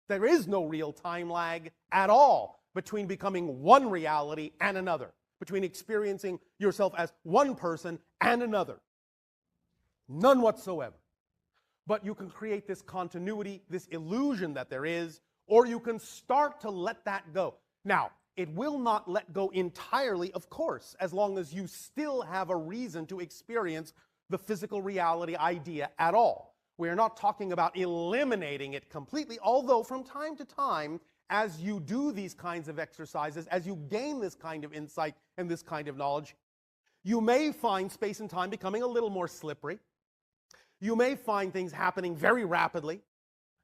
Speaker 3: There is no real time lag at all between becoming one reality and another, between experiencing yourself as one person and another. None whatsoever. But you can create this continuity, this illusion that there is, or you can start to let that go. Now, it will not let go entirely, of course, as long as you still have a reason to experience the physical reality idea at all. We are not talking about eliminating it completely, although from time to time, as you do these kinds of exercises, as you gain this kind of insight and this kind of knowledge, you may find space and time becoming a little more slippery. You may find things happening very rapidly,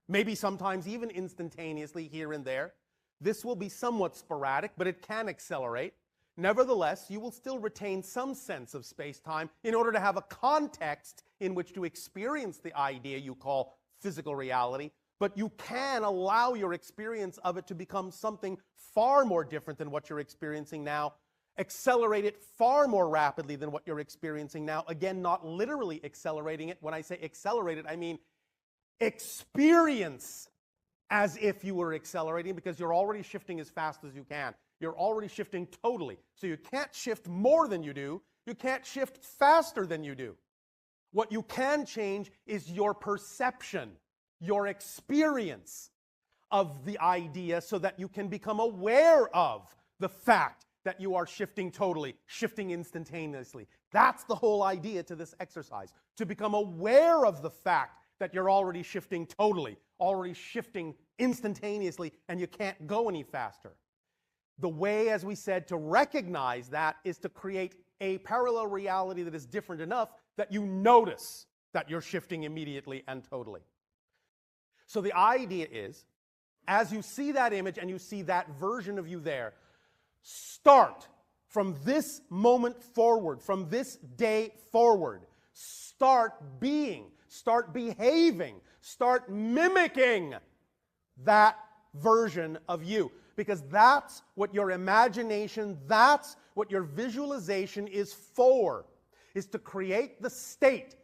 Speaker 3: maybe sometimes even instantaneously here and there. This will be somewhat sporadic, but it can accelerate. Nevertheless, you will still retain some sense of space-time in order to have a context in which to experience the idea you call physical reality, but you can allow your experience of it to become something far more different than what you're experiencing now, accelerate it far more rapidly than what you're experiencing now. Again, not literally accelerating it. When I say accelerate it, I mean experience as if you were accelerating, because you're already shifting as fast as you can. You're already shifting totally. So you can't shift more than you do. You can't shift faster than you do. What you can change is your perception, your experience of the idea, so that you can become aware of the fact that you are shifting totally, shifting instantaneously. That's the whole idea to this exercise, to become aware of the fact that you're already shifting totally, already shifting instantaneously, and you can't go any faster. The way, as we said, to recognize that is to create a parallel reality that is different enough that you notice that you're shifting immediately and totally. So the idea is, as you see that image and you see that version of you there, start from this moment forward, from this day forward. Start being, start behaving, start mimicking that version of you. Because that's what your imagination, that's what your visualization is for, is to create the state.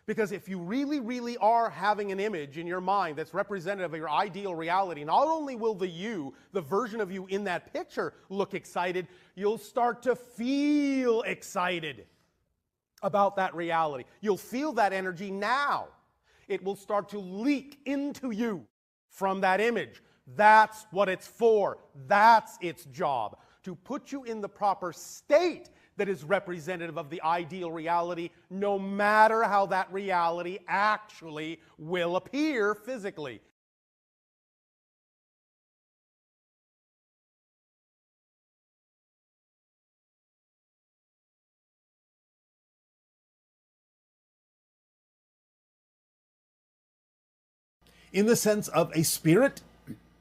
Speaker 3: Because if you really, really are having an image in your mind that's representative of your ideal reality, not only will the version of you in that picture, look excited, you'll start to feel excited about that reality. You'll feel that energy now. It will start to leak into you from that image. That's what it's for. That's its job, to put you in the proper state that is representative of the ideal reality, no matter how that reality actually will appear physically. In the sense of a spirit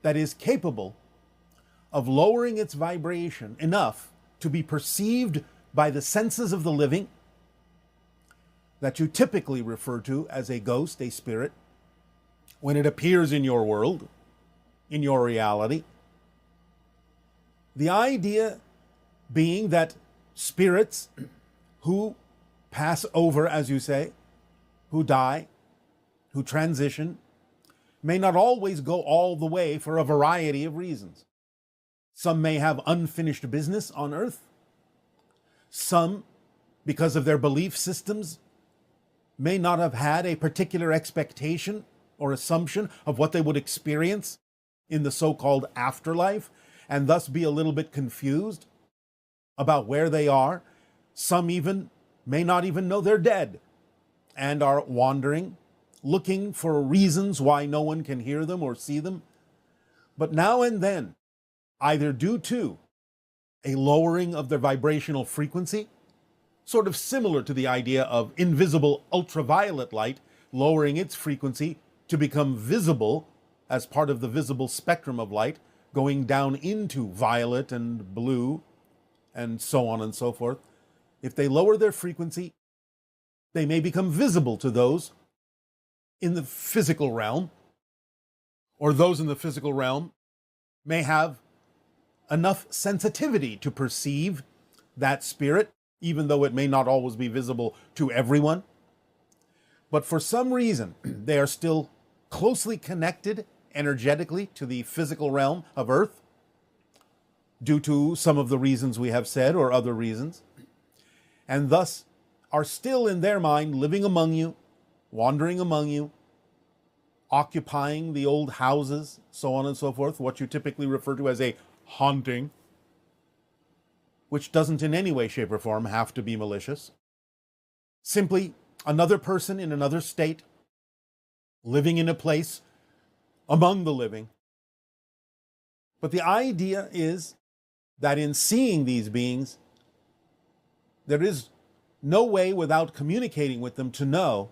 Speaker 3: that is capable of lowering its vibration enough to be perceived by the senses of the living, that you typically refer to as a ghost, a spirit, when it appears in your world, in your reality. The idea being that spirits who pass over, as you say, who die, who transition, may not always go all the way for a variety of reasons. Some may have unfinished business on earth. Some, because of their belief systems, may not have had a particular expectation or assumption of what they would experience in the so-called afterlife, and thus be a little bit confused about where they are. Some even may not even know they're dead and are wandering, looking for reasons why no one can hear them or see them. But now and then, either due to a lowering of their vibrational frequency, sort of similar to the idea of invisible ultraviolet light lowering its frequency to become visible as part of the visible spectrum of light, going down into violet and blue and so on and so forth. If they lower their frequency, they may become visible to those in the physical realm, or those in the physical realm may have enough sensitivity to perceive that spirit, even though it may not always be visible to everyone. But for some reason, they are still closely connected energetically to the physical realm of Earth, due to some of the reasons we have said or other reasons, and thus are still in their mind living among you, wandering among you, occupying the old houses, so on and so forth, what you typically refer to as a haunting, which doesn't in any way, shape, or form have to be malicious. Simply another person in another state, living in a place among the living. But the idea is that in seeing these beings, there is no way without communicating with them to know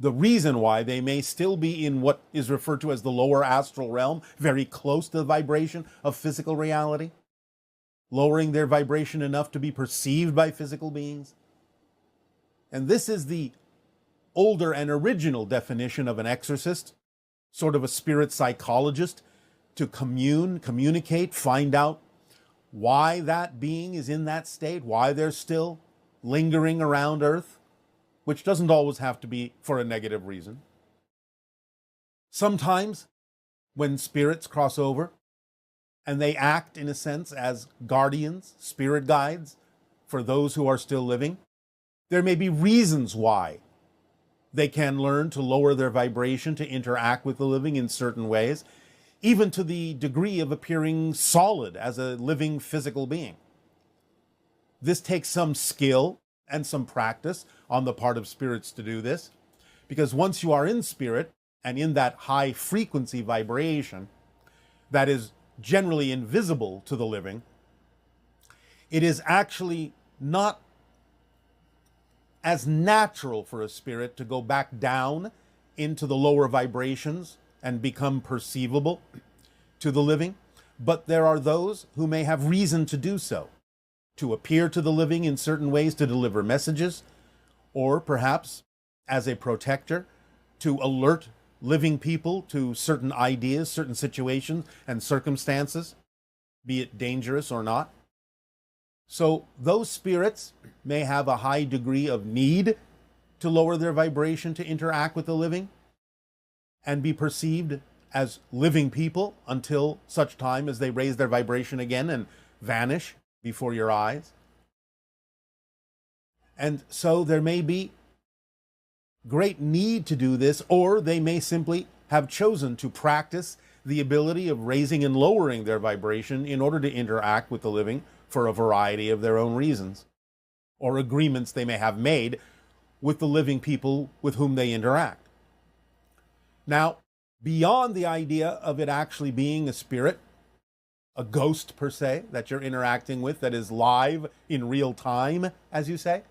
Speaker 3: the reason why they may still be in what is referred to as the lower astral realm, very close to the vibration of physical reality, lowering their vibration enough to be perceived by physical beings. And this is the older and original definition of an exorcist, sort of a spirit psychologist, to communicate, find out why that being is in that state, why they're still lingering around Earth, which doesn't always have to be for a negative reason. Sometimes, when spirits cross over, and they act, in a sense, as guardians, spirit guides, for those who are still living, there may be reasons why they can learn to lower their vibration, to interact with the living in certain ways, even to the degree of appearing solid as a living physical being. This takes some skill and some practice on the part of spirits to do this, because once you are in spirit and in that high frequency vibration that is generally invisible to the living, it is actually not as natural for a spirit to go back down into the lower vibrations and become perceivable to the living. But there are those who may have reason to do so, to appear to the living in certain ways, to deliver messages, or perhaps as a protector, to alert living people to certain ideas, certain situations and circumstances, be it dangerous or not. So those spirits may have a high degree of need to lower their vibration to interact with the living and be perceived as living people until such time as they raise their vibration again and vanish before your eyes. And so there may be great need to do this, or they may simply have chosen to practice the ability of raising and lowering their vibration in order to interact with the living for a variety of their own reasons, or agreements they may have made with the living people with whom they interact. Now, beyond the idea of it actually being a spirit, a ghost per se, that you're interacting with, that is live in real time, as you say,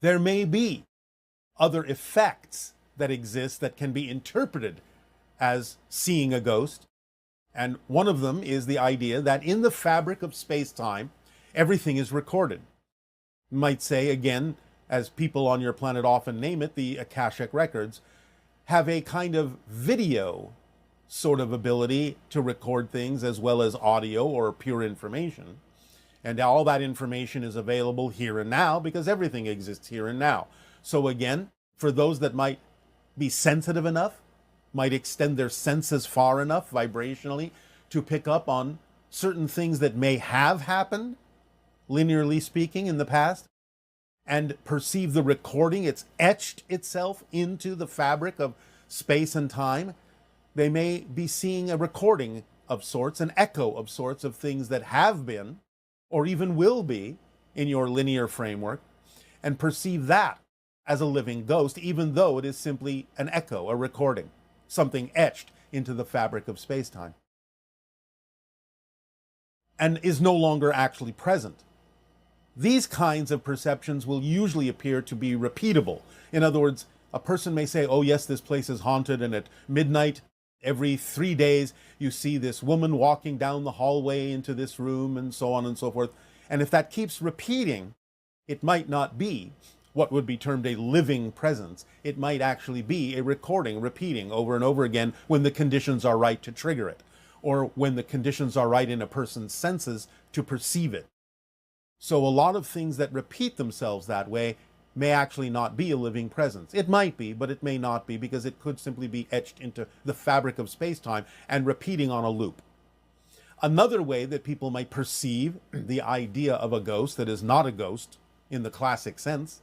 Speaker 3: there may be other effects that exist that can be interpreted as seeing a ghost. And one of them is the idea that in the fabric of space-time, everything is recorded. You might say, again, as people on your planet often name it, the Akashic records have a kind of video sort of ability to record things as well as audio or pure information. And all that information is available here and now because everything exists here and now. So again, for those that might be sensitive enough, might extend their senses far enough vibrationally to pick up on certain things that may have happened, linearly speaking, in the past, and perceive the recording, it's etched itself into the fabric of space and time. They may be seeing a recording of sorts, an echo of sorts of things that have been, or even will be, in your linear framework, and perceive that as a living ghost, even though it is simply an echo, a recording, something etched into the fabric of space-time, and is no longer actually present. These kinds of perceptions will usually appear to be repeatable. In other words, a person may say, oh yes, this place is haunted, and at midnight, every 3 days, you see this woman walking down the hallway into this room, and so on and so forth. And if that keeps repeating, it might not be what would be termed a living presence. It might actually be a recording, repeating over and over again when the conditions are right to trigger it, or when the conditions are right in a person's senses to perceive it. So a lot of things that repeat themselves that way may actually not be a living presence. It might be, but it may not be, because it could simply be etched into the fabric of space-time and repeating on a loop. Another way that people might perceive the idea of a ghost that is not a ghost in the classic sense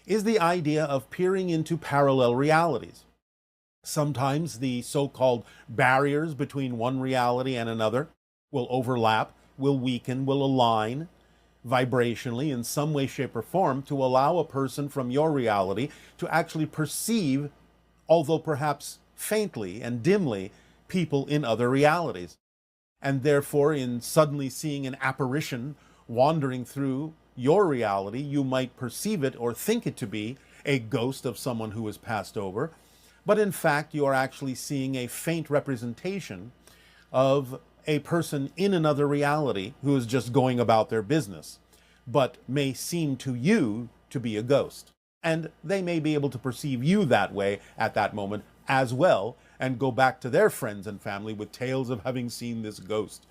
Speaker 3: is the idea of peering into parallel realities. Sometimes the so-called barriers between one reality and another will overlap, will weaken, will align vibrationally in some way, shape, or form to allow a person from your reality to actually perceive, although perhaps faintly and dimly, people in other realities. And therefore, in suddenly seeing an apparition wandering through your reality, you might perceive it or think it to be a ghost of someone who has passed over, but in fact you are actually seeing a faint representation of a person in another reality who is just going about their business, but may seem to you to be a ghost. And they may be able to perceive you that way at that moment as well, and go back to their friends and family with tales of having seen this ghost.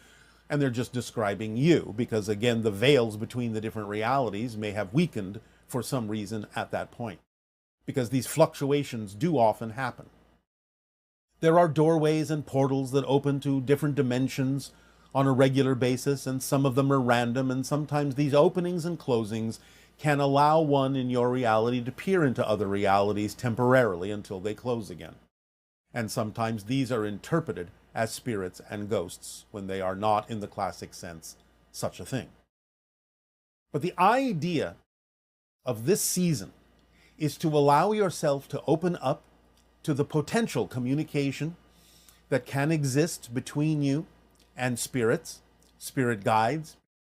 Speaker 3: And they're just describing you, because again, the veils between the different realities may have weakened for some reason at that point, because these fluctuations do often happen. There are doorways and portals that open to different dimensions on a regular basis, and some of them are random, and sometimes these openings and closings can allow one in your reality to peer into other realities temporarily until they close again. And sometimes these are interpreted as spirits and ghosts when they are not, in the classic sense, such a thing. But the idea of this season is to allow yourself to open up to the potential communication that can exist between you and spirits, spirit guides,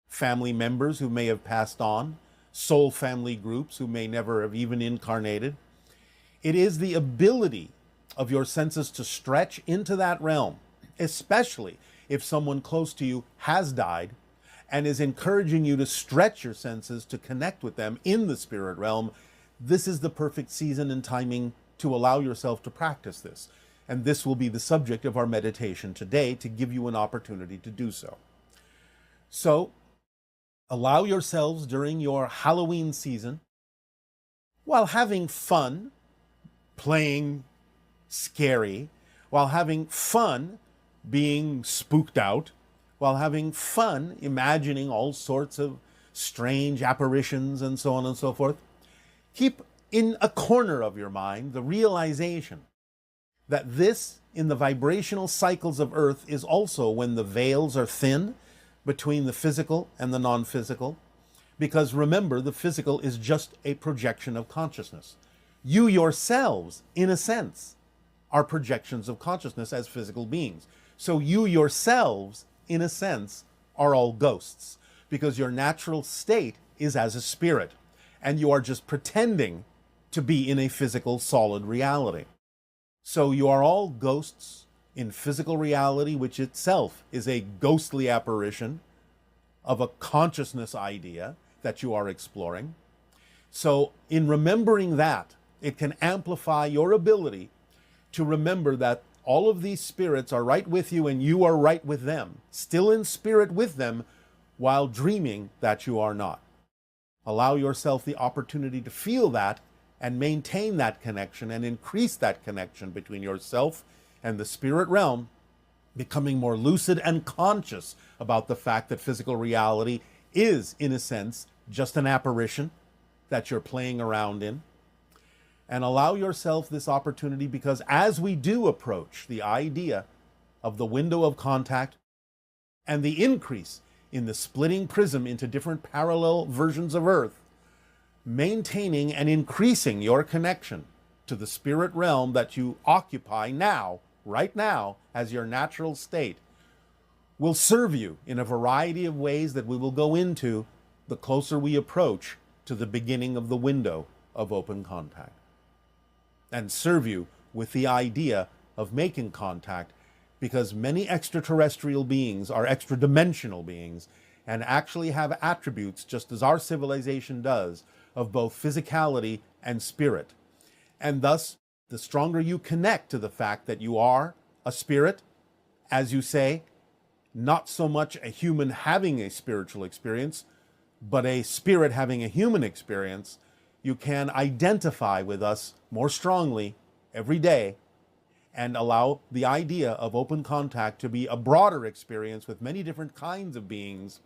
Speaker 3: family members who may have passed on, soul family groups who may never have even incarnated. It is the ability of your senses to stretch into that realm, especially if someone close to you has died and is encouraging you to stretch your senses to connect with them in the spirit realm. This is the perfect season and timing to allow yourself to practice this. And this will be the subject of our meditation today, to give you an opportunity to do so. So, allow yourselves during your Halloween season while having fun playing scary, while having fun being spooked out, while having fun imagining all sorts of strange apparitions and so on and so forth. Keep in a corner of your mind the realization that this, in the vibrational cycles of Earth, is also when the veils are thin between the physical and the non-physical. Because remember, the physical is just a projection of consciousness. You yourselves, in a sense, are projections of consciousness as physical beings. So you yourselves, in a sense, are all ghosts, because your natural state is as a spirit, and you are just pretending to be in a physical, solid reality. So you are all ghosts in physical reality, which itself is a ghostly apparition of a consciousness idea that you are exploring. So in remembering that, it can amplify your ability to remember that all of these spirits are right with you and you are right with them, still in spirit with them, while dreaming that you are not. Allow yourself the opportunity to feel that and maintain that connection and increase that connection between yourself and the spirit realm, becoming more lucid and conscious about the fact that physical reality is, in a sense, just an apparition that you're playing around in. And allow yourself this opportunity, because as we do approach the idea of the window of contact and the increase in the splitting prism into different parallel versions of Earth, maintaining and increasing your connection to the spirit realm that you occupy now, right now, as your natural state, will serve you in a variety of ways that we will go into the closer we approach to the beginning of the window of open contact. And serve you with the idea of making contact, because many extraterrestrial beings are extra-dimensional beings and actually have attributes, just as our civilization does, of both physicality and spirit. And thus, the stronger you connect to the fact that you are a spirit, as you say, not so much a human having a spiritual experience, but a spirit having a human experience, you can identify with us more strongly every day and allow the idea of open contact to be a broader experience with many different kinds of beings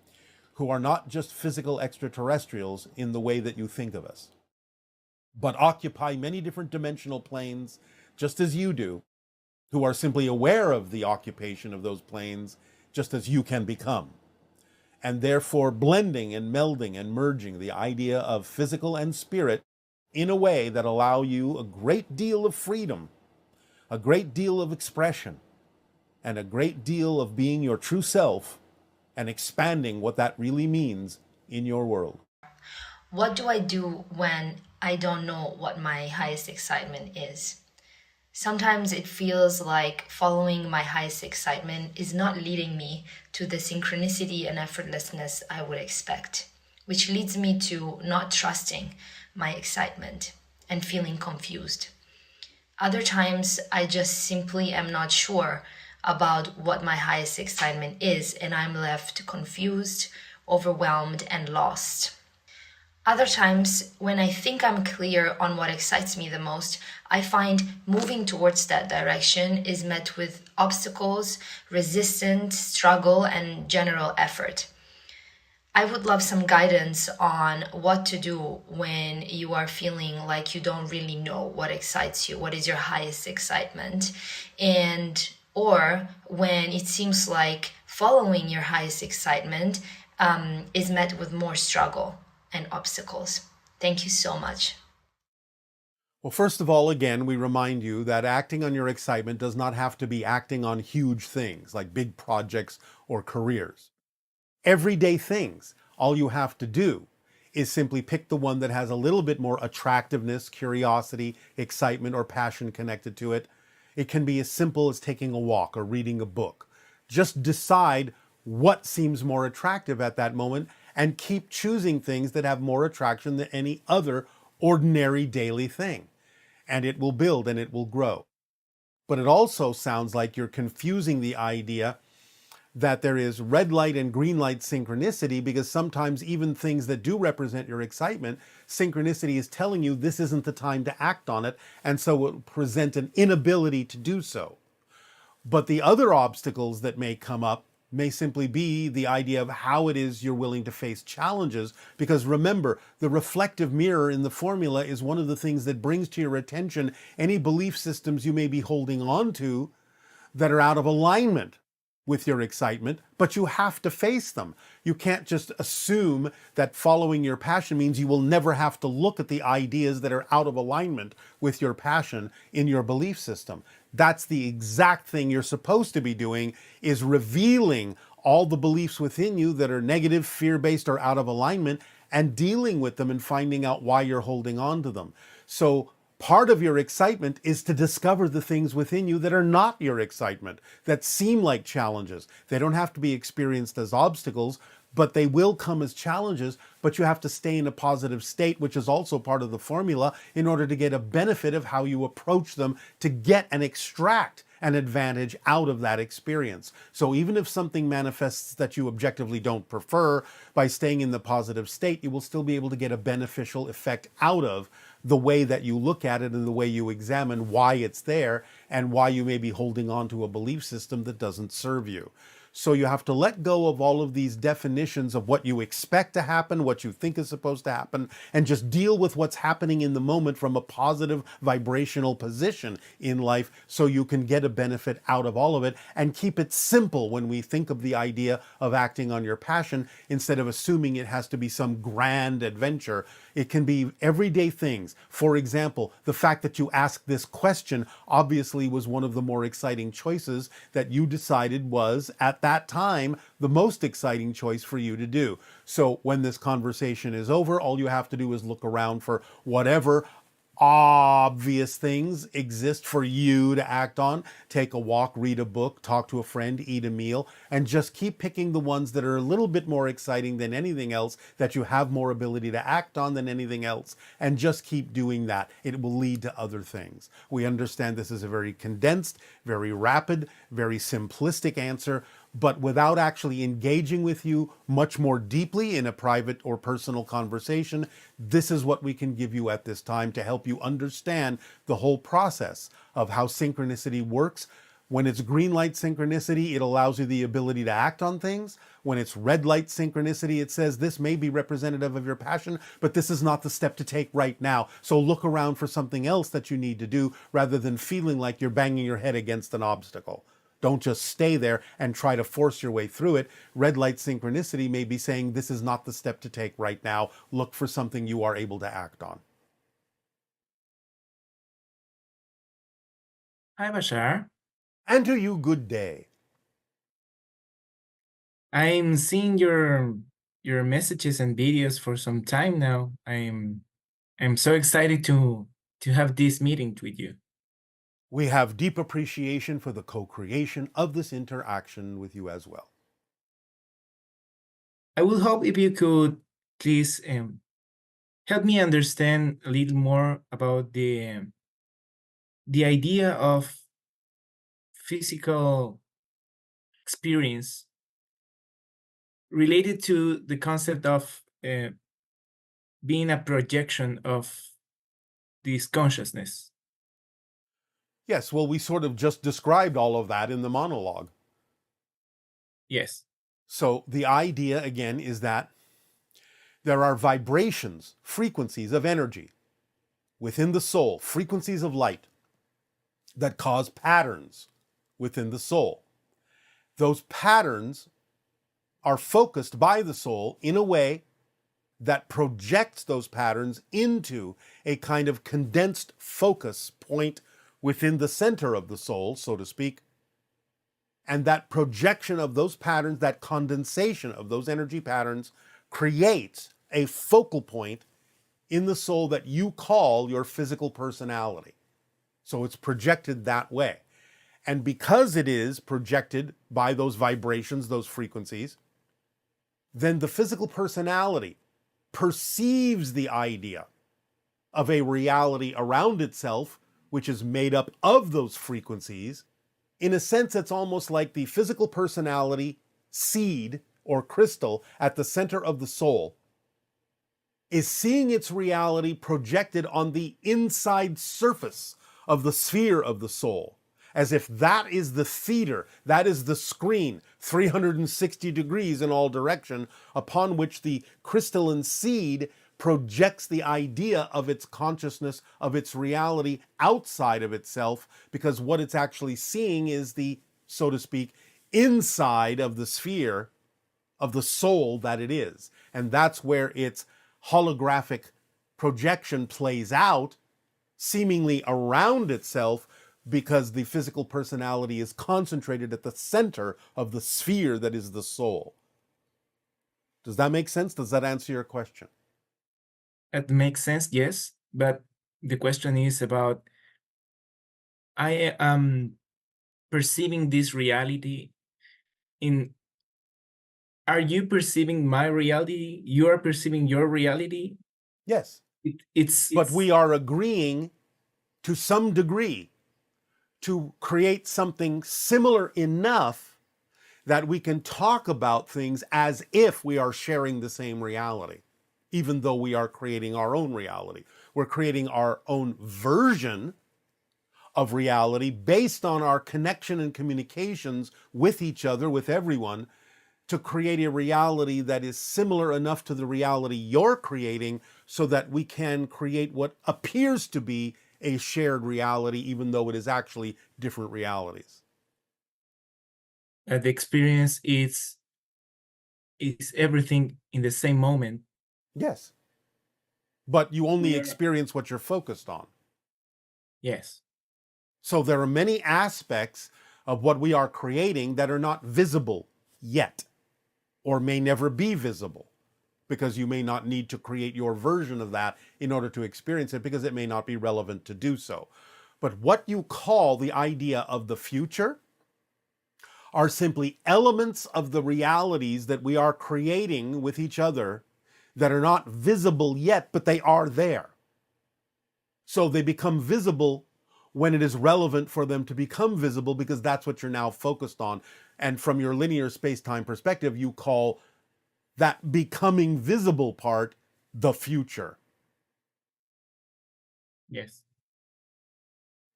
Speaker 3: who are not just physical extraterrestrials in the way that you think of us, but occupy many different dimensional planes just as you do, who are simply aware of the occupation of those planes just as you can become. And therefore blending and melding and merging the idea of physical and spirit in a way that allow you a great deal of freedom, a great deal of expression, and a great deal of being your true self and expanding what that really means in your world.
Speaker 4: What do I do when I don't know what my highest excitement is? Sometimes it feels like following my highest excitement is not leading me to the synchronicity and effortlessness I would expect, which leads me to not trusting my excitement and feeling confused. Other times, I just simply am not sure about what my highest excitement is, and I'm left confused, overwhelmed, and lost. Other times, when I think I'm clear on what excites me the most, I find moving towards that direction is met with obstacles, resistance, struggle, and general effort. I would love some guidance on what to do when you are feeling like you don't really know what excites you, what is your highest excitement, or when it seems like following your highest excitement is met with more struggle and obstacles. Thank you so much.
Speaker 3: Well, first of all, again, we remind you that acting on your excitement does not have to be acting on huge things like big projects or careers. Everyday things, all you have to do is simply pick the one that has a little bit more attractiveness, curiosity, excitement, or passion connected to it. It can be as simple as taking a walk or reading a book. Just decide what seems more attractive at that moment and keep choosing things that have more attraction than any other ordinary daily thing. And it will build and it will grow. But it also sounds like you're confusing the idea that there is red light and green light synchronicity, because sometimes even things that do represent your excitement, synchronicity is telling you this isn't the time to act on it, and so it will present an inability to do so. But the other obstacles that may come up may simply be the idea of how it is you're willing to face challenges. Because remember, the reflective mirror in the formula is one of the things that brings to your attention any belief systems you may be holding on to that are out of alignment with your excitement, but you have to face them. You can't just assume that following your passion means you will never have to look at the ideas that are out of alignment with your passion in your belief system. That's the exact thing you're supposed to be doing, is revealing all the beliefs within you that are negative, fear-based, or out of alignment, and dealing with them and finding out why you're holding on to them. So part of your excitement is to discover the things within you that are not your excitement, that seem like challenges. They don't have to be experienced as obstacles, but they will come as challenges, but you have to stay in a positive state, which is also part of the formula, in order to get a benefit of how you approach them to get and extract an advantage out of that experience. So even if something manifests that you objectively don't prefer, by staying in the positive state, you will still be able to get a beneficial effect out of the way that you look at it and the way you examine why it's there and why you may be holding on to a belief system that doesn't serve you. So you have to let go of all of these definitions of what you expect to happen, what you think is supposed to happen, and just deal with what's happening in the moment from a positive vibrational position in life, so you can get a benefit out of all of it, and keep it simple when we think of the idea of acting on your passion, instead of assuming it has to be some grand adventure. It can be everyday things. For example, the fact that you asked this question obviously was one of the more exciting choices that you decided was, at that time, the most exciting choice for you to do. So when this conversation is over, all you have to do is look around for whatever obvious things exist for you to act on. Take a walk, read a book, talk to a friend, eat a meal, and just keep picking the ones that are a little bit more exciting than anything else, that you have more ability to act on than anything else, and just keep doing that. It will lead to other things. We understand this is a very condensed, very rapid, very simplistic answer, but without actually engaging with you much more deeply in a private or personal conversation, this is what we can give you at this time to help you understand the whole process of how synchronicity works. When it's green light synchronicity, it allows you the ability to act on things. When it's red light synchronicity, it says this may be representative of your passion, but this is not the step to take right now. So look around for something else that you need to do, rather than feeling like you're banging your head against an obstacle. Don't just stay there and try to force your way through it. Red light synchronicity may be saying this is not the step to take right now. Look for something you are able to act on.
Speaker 5: Hi, Bashar.
Speaker 3: And to you, good day.
Speaker 5: I'm seeing your messages and videos for some time now. I'm so excited to have this meeting with you.
Speaker 3: We have deep appreciation for the co-creation of this interaction with you as well.
Speaker 5: I would hope if you could please help me understand a little more about the idea of physical experience related to the concept of being a projection of this consciousness.
Speaker 3: Yes, well, we sort of just described all of that in the monologue.
Speaker 5: Yes.
Speaker 3: So the idea, again, is that there are vibrations, frequencies of energy within the soul, frequencies of light, that cause patterns within the soul. Those patterns are focused by the soul in a way that projects those patterns into a kind of condensed focus point within the center of the soul, so to speak. And that projection of those patterns, that condensation of those energy patterns, creates a focal point in the soul that you call your physical personality. So it's projected that way. And because it is projected by those vibrations, those frequencies, then the physical personality perceives the idea of a reality around itself, which is made up of those frequencies. In a sense, it's almost like the physical personality seed or crystal at the center of the soul is seeing its reality projected on the inside surface of the sphere of the soul, as if that is the theater, that is the screen, 360 degrees in all direction, upon which the crystalline seed projects the idea of its consciousness, of its reality outside of itself, because what it's actually seeing is the, so to speak, inside of the sphere of the soul that it is. And that's where its holographic projection plays out, seemingly around itself, because the physical personality is concentrated at the center of the sphere that is the soul. Does that make sense? Does that answer your question?
Speaker 5: It makes sense, yes. But the question is about, I am perceiving this reality in, are you perceiving my reality? You are perceiving your reality?
Speaker 3: Yes.
Speaker 5: It's
Speaker 3: But we are agreeing to some degree to create something similar enough that we can talk about things as if we are sharing the same reality, even though we are creating our own reality. We're creating our own version of reality based on our connection and communications with each other, with everyone, to create a reality that is similar enough to the reality you're creating so that we can create what appears to be a shared reality, even though it is actually different realities.
Speaker 5: the experience is everything in the same moment.
Speaker 3: Yes. But you only
Speaker 5: Yeah.
Speaker 3: experience what you're focused on.
Speaker 5: Yes.
Speaker 3: So there are many aspects of what we are creating that are not visible yet, or may never be visible, because you may not need to create your version of that in order to experience it, because it may not be relevant to do so. But what you call the idea of the future are simply elements of the realities that we are creating with each other that are not visible yet, but they are there. So they become visible when it is relevant for them to become visible, because that's what you're now focused on. And from your linear space-time perspective, you call that becoming visible part the future.
Speaker 5: Yes.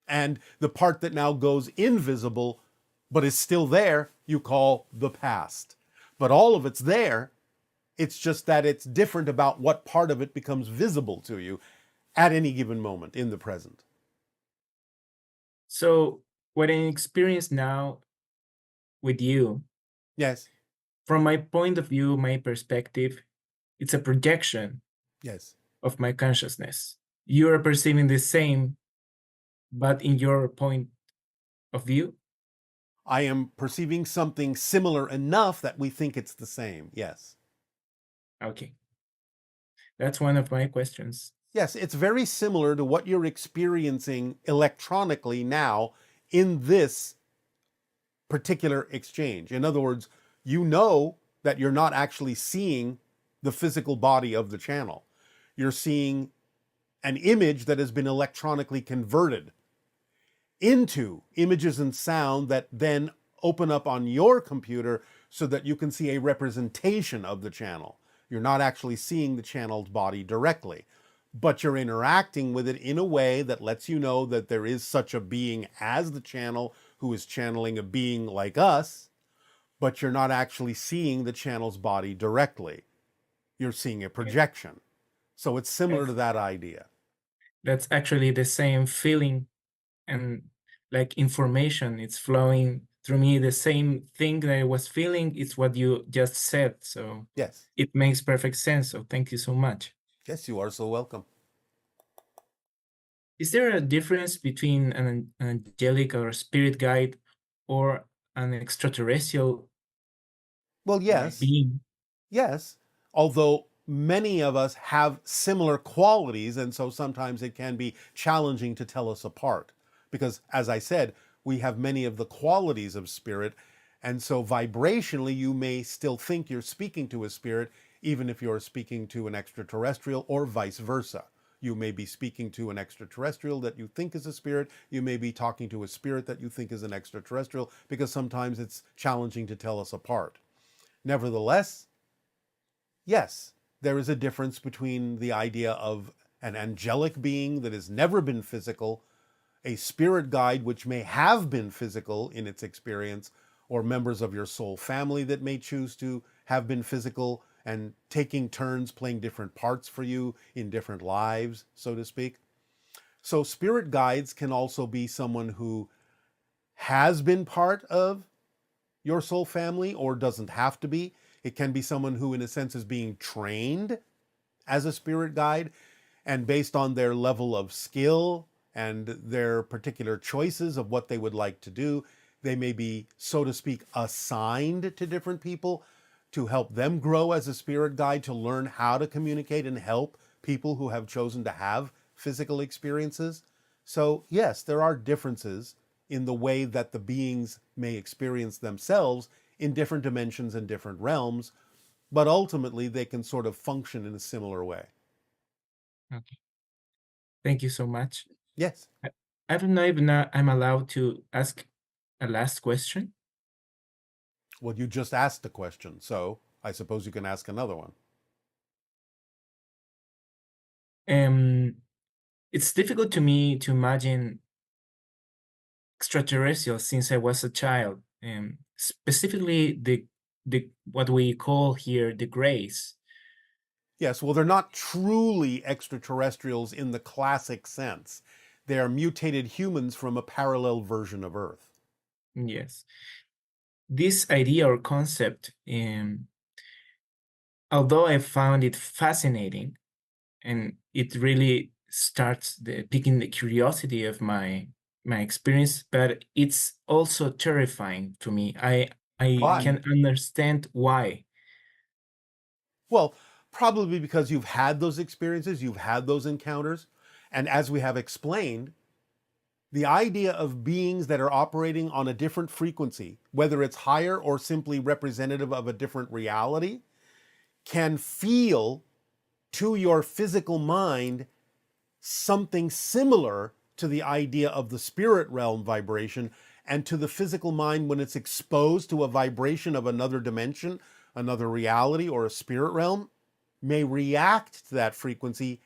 Speaker 3: And the part that now goes invisible but is still there, you call the past. But all of it's there. It's just that it's different about what part of it becomes visible to you at any given moment in the present.
Speaker 5: So what I experience now with you,
Speaker 3: Yes.
Speaker 5: from my point of view, my perspective, it's a projection
Speaker 3: Yes.
Speaker 5: of my consciousness. You are perceiving the same, but in your point of view.
Speaker 3: I am perceiving something similar enough that we think it's the same. Yes.
Speaker 5: Okay. That's one of my questions.
Speaker 3: Yes, it's very similar to what you're experiencing electronically now in this particular exchange. In other words, you know that you're not actually seeing the physical body of the channel. You're seeing an image that has been electronically converted into images and sound that then open up on your computer so that you can see a representation of the channel. You're not actually seeing the channel's body directly, but you're interacting with it in a way that lets you know that there is such a being as the channel who is channeling a being like us, but you're not actually seeing the channel's body directly. You're seeing a projection. So it's similar to that idea.
Speaker 5: That's actually the same feeling, and like information, it's flowing through me. The same thing that I was feeling is what you just said. So
Speaker 3: Yes.
Speaker 5: it makes perfect sense. So thank you so much.
Speaker 3: Yes, you are so welcome.
Speaker 5: Is there a difference between an angelic or spirit guide or an extraterrestrial
Speaker 3: Well, yes.
Speaker 5: being?
Speaker 3: Yes. Although many of us have similar qualities, and so sometimes it can be challenging to tell us apart. Because, as I said, we have many of the qualities of spirit, and so vibrationally you may still think you're speaking to a spirit, even if you're speaking to an extraterrestrial, or vice versa. You may be speaking to an extraterrestrial that you think is a spirit. You may be talking to a spirit that you think is an extraterrestrial, because sometimes it's challenging to tell us apart. Nevertheless, yes, there is a difference between the idea of an angelic being that has never been physical, a spirit guide which may have been physical in its experience, or members of your soul family that may choose to have been physical and taking turns playing different parts for you in different lives, so to speak. So spirit guides can also be someone who has been part of your soul family or doesn't have to be. It can be someone who, in a sense, is being trained as a spirit guide, and based on their level of skill and their particular choices of what they would like to do, they may be, so to speak, assigned to different people to help them grow as a spirit guide, to learn how to communicate and help people who have chosen to have physical experiences. So yes, there are differences in the way that the beings may experience themselves in different dimensions and different realms, but ultimately they can sort of function in a similar way.
Speaker 5: Okay. Thank you so much.
Speaker 3: Yes.
Speaker 5: I don't know if now I'm allowed to ask a last question.
Speaker 3: Well, you just asked the question, so I suppose you can ask another one.
Speaker 5: It's difficult to me to imagine extraterrestrials since I was a child, specifically the what we call here the grays.
Speaker 3: Yes, well, they're not truly extraterrestrials in the classic sense. They are mutated humans from a parallel version of Earth.
Speaker 5: Yes. This idea or concept, although I found it fascinating, and it really starts piquing the curiosity of my experience, but it's also terrifying to me. I
Speaker 3: Why?
Speaker 5: can understand why.
Speaker 3: Well, probably because you've had those experiences, you've had those encounters, and as we have explained, the idea of beings that are operating on a different frequency, whether it's higher or simply representative of a different reality, can feel to your physical mind something similar to the idea of the spirit realm vibration, and to the physical mind, when it's exposed to a vibration of another dimension, another reality, or a spirit realm, may react to that frequency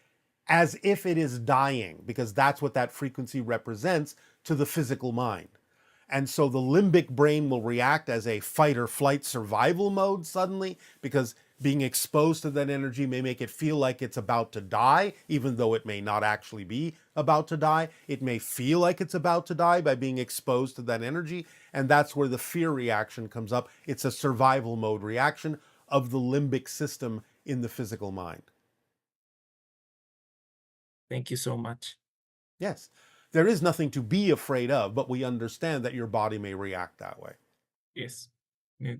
Speaker 3: as if it is dying, because that's what that frequency represents to the physical mind. And so the limbic brain will react as a fight or flight survival mode suddenly, because being exposed to that energy may make it feel like it's about to die, even though it may not actually be about to die. It may feel like it's about to die by being exposed to that energy, and that's where the fear reaction comes up. It's a survival mode reaction of the limbic system in the physical mind.
Speaker 5: Thank you so much.
Speaker 3: Yes, there is nothing to be afraid of, but we understand that your body may react that way.
Speaker 5: Yes,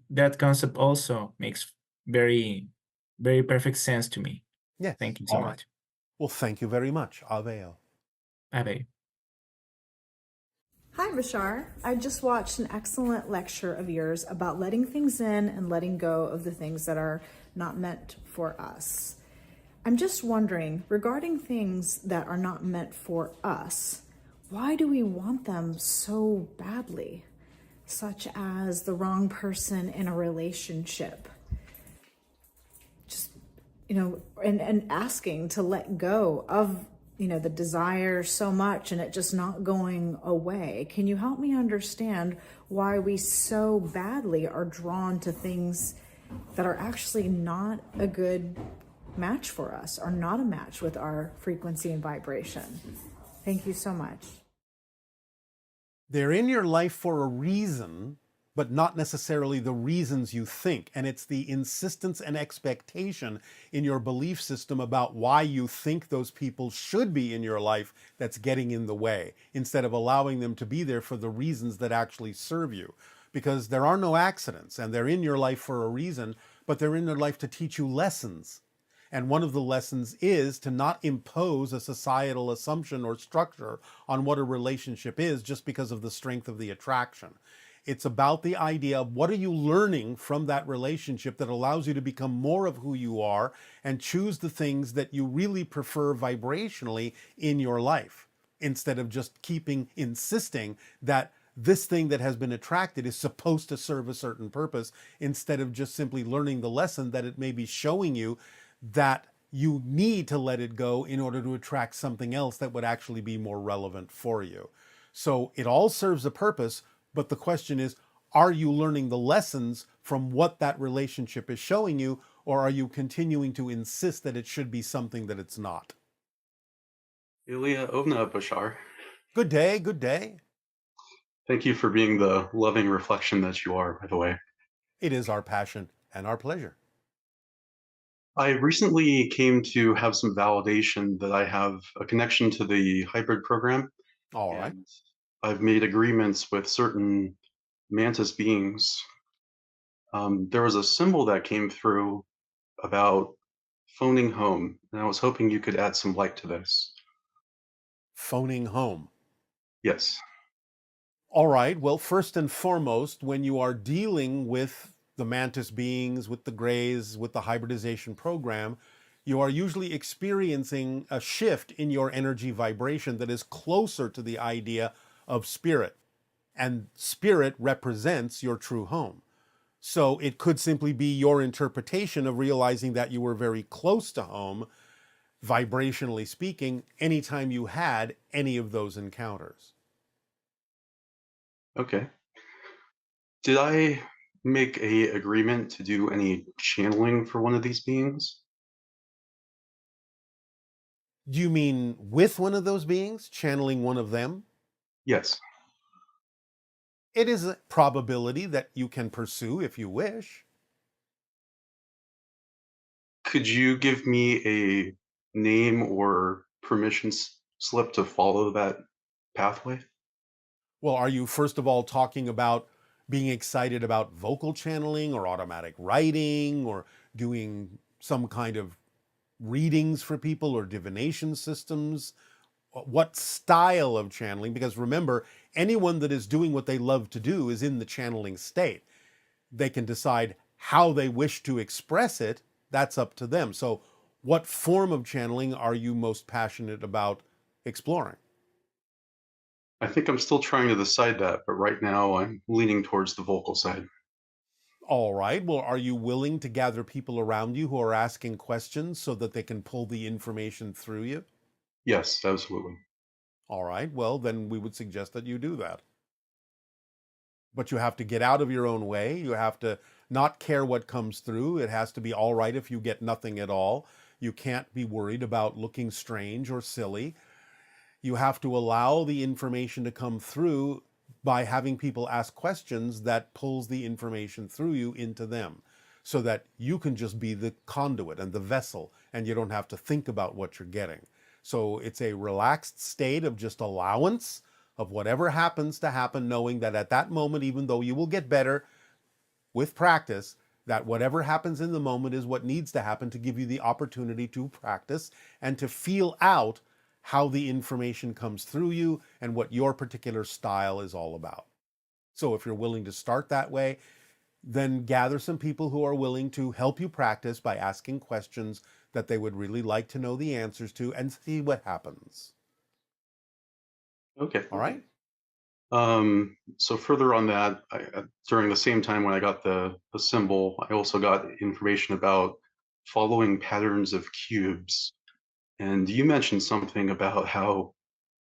Speaker 5: that concept also makes very, very perfect sense to me.
Speaker 3: Yes.
Speaker 5: Thank you so much.
Speaker 3: Well, thank you very much. Aveo.
Speaker 5: Ave.
Speaker 6: Hi, Bashar. I just watched an excellent lecture of yours about letting things in and letting go of the things that are not meant for us. I'm just wondering, regarding things that are not meant for us, why do we want them so badly? Such as the wrong person in a relationship. Just, and asking to let go of, the desire so much and it just not going away. Can you help me understand why we so badly are drawn to things that are actually not a good match for us, or not a match with our frequency and vibration? Thank you so much.
Speaker 3: They're in your life for a reason, but not necessarily the reasons you think. And it's the insistence and expectation in your belief system about why you think those people should be in your life that's getting in the way, instead of allowing them to be there for the reasons that actually serve you. Because there are no accidents, and they're in your life for a reason, but they're in your life to teach you lessons. And one of the lessons is to not impose a societal assumption or structure on what a relationship is just because of the strength of the attraction. It's about the idea of what are you learning from that relationship that allows you to become more of who you are and choose the things that you really prefer vibrationally in your life, instead of just insisting that this thing that has been attracted is supposed to serve a certain purpose, instead of just simply learning the lesson that it may be showing you that you need to let it go in order to attract something else that would actually be more relevant for you. So it all serves a purpose, but the question is, are you learning the lessons from what that relationship is showing you, or are you continuing to insist that it should be something that it's not?
Speaker 7: Ilya Ovna Bashar.
Speaker 3: Good day, good day.
Speaker 7: Thank you for being the loving reflection that you are, by the way.
Speaker 3: It is our passion and our pleasure.
Speaker 7: I recently came to have some validation that I have a connection to the hybrid program,
Speaker 3: All right.
Speaker 7: and I've made agreements with certain mantis beings. There was a symbol that came through about phoning home, and I was hoping you could add some light to this.
Speaker 3: Phoning home.
Speaker 7: Yes.
Speaker 3: All right. Well, first and foremost, when you are dealing with the mantis beings, with the grays, with the hybridization program, you are usually experiencing a shift in your energy vibration that is closer to the idea of spirit. And spirit represents your true home. So it could simply be your interpretation of realizing that you were very close to home, vibrationally speaking, anytime you had any of those encounters.
Speaker 7: Okay. Did I make a agreement to do any channeling for one of these beings?
Speaker 3: Do you mean with one of those beings, channeling one of them?
Speaker 7: Yes.
Speaker 3: It is a probability that you can pursue if you wish.
Speaker 7: Could you give me a name or permission slip to follow that pathway?
Speaker 3: Well, are you first of all talking about being excited about vocal channeling or automatic writing or doing some kind of readings for people or divination systems? What style of channeling? Because remember, anyone that is doing what they love to do is in the channeling state. They can decide how they wish to express it. That's up to them. So what form of channeling are you most passionate about exploring?
Speaker 7: I think I'm still trying to decide that, but right now I'm leaning towards the vocal side.
Speaker 3: All right. Well, are you willing to gather people around you who are asking questions so that they can pull the information through you?
Speaker 7: Yes, absolutely.
Speaker 3: All right. Well, then we would suggest that you do that. But you have to get out of your own way. You have to not care what comes through. It has to be all right if you get nothing at all. You can't be worried about looking strange or silly. You have to allow the information to come through by having people ask questions that pulls the information through you into them, so that you can just be the conduit and the vessel, and you don't have to think about what you're getting. So it's a relaxed state of just allowance of whatever happens to happen, knowing that at that moment, even though you will get better with practice, that whatever happens in the moment is what needs to happen to give you the opportunity to practice and to feel out how the information comes through you and what your particular style is all about. So if you're willing to start that way, then gather some people who are willing to help you practice by asking questions that they would really like to know the answers to, and see what happens.
Speaker 7: Okay.
Speaker 3: All right?
Speaker 7: So further on that, during the same time when I got the symbol, I also got information about following patterns of cubes. And you mentioned something about how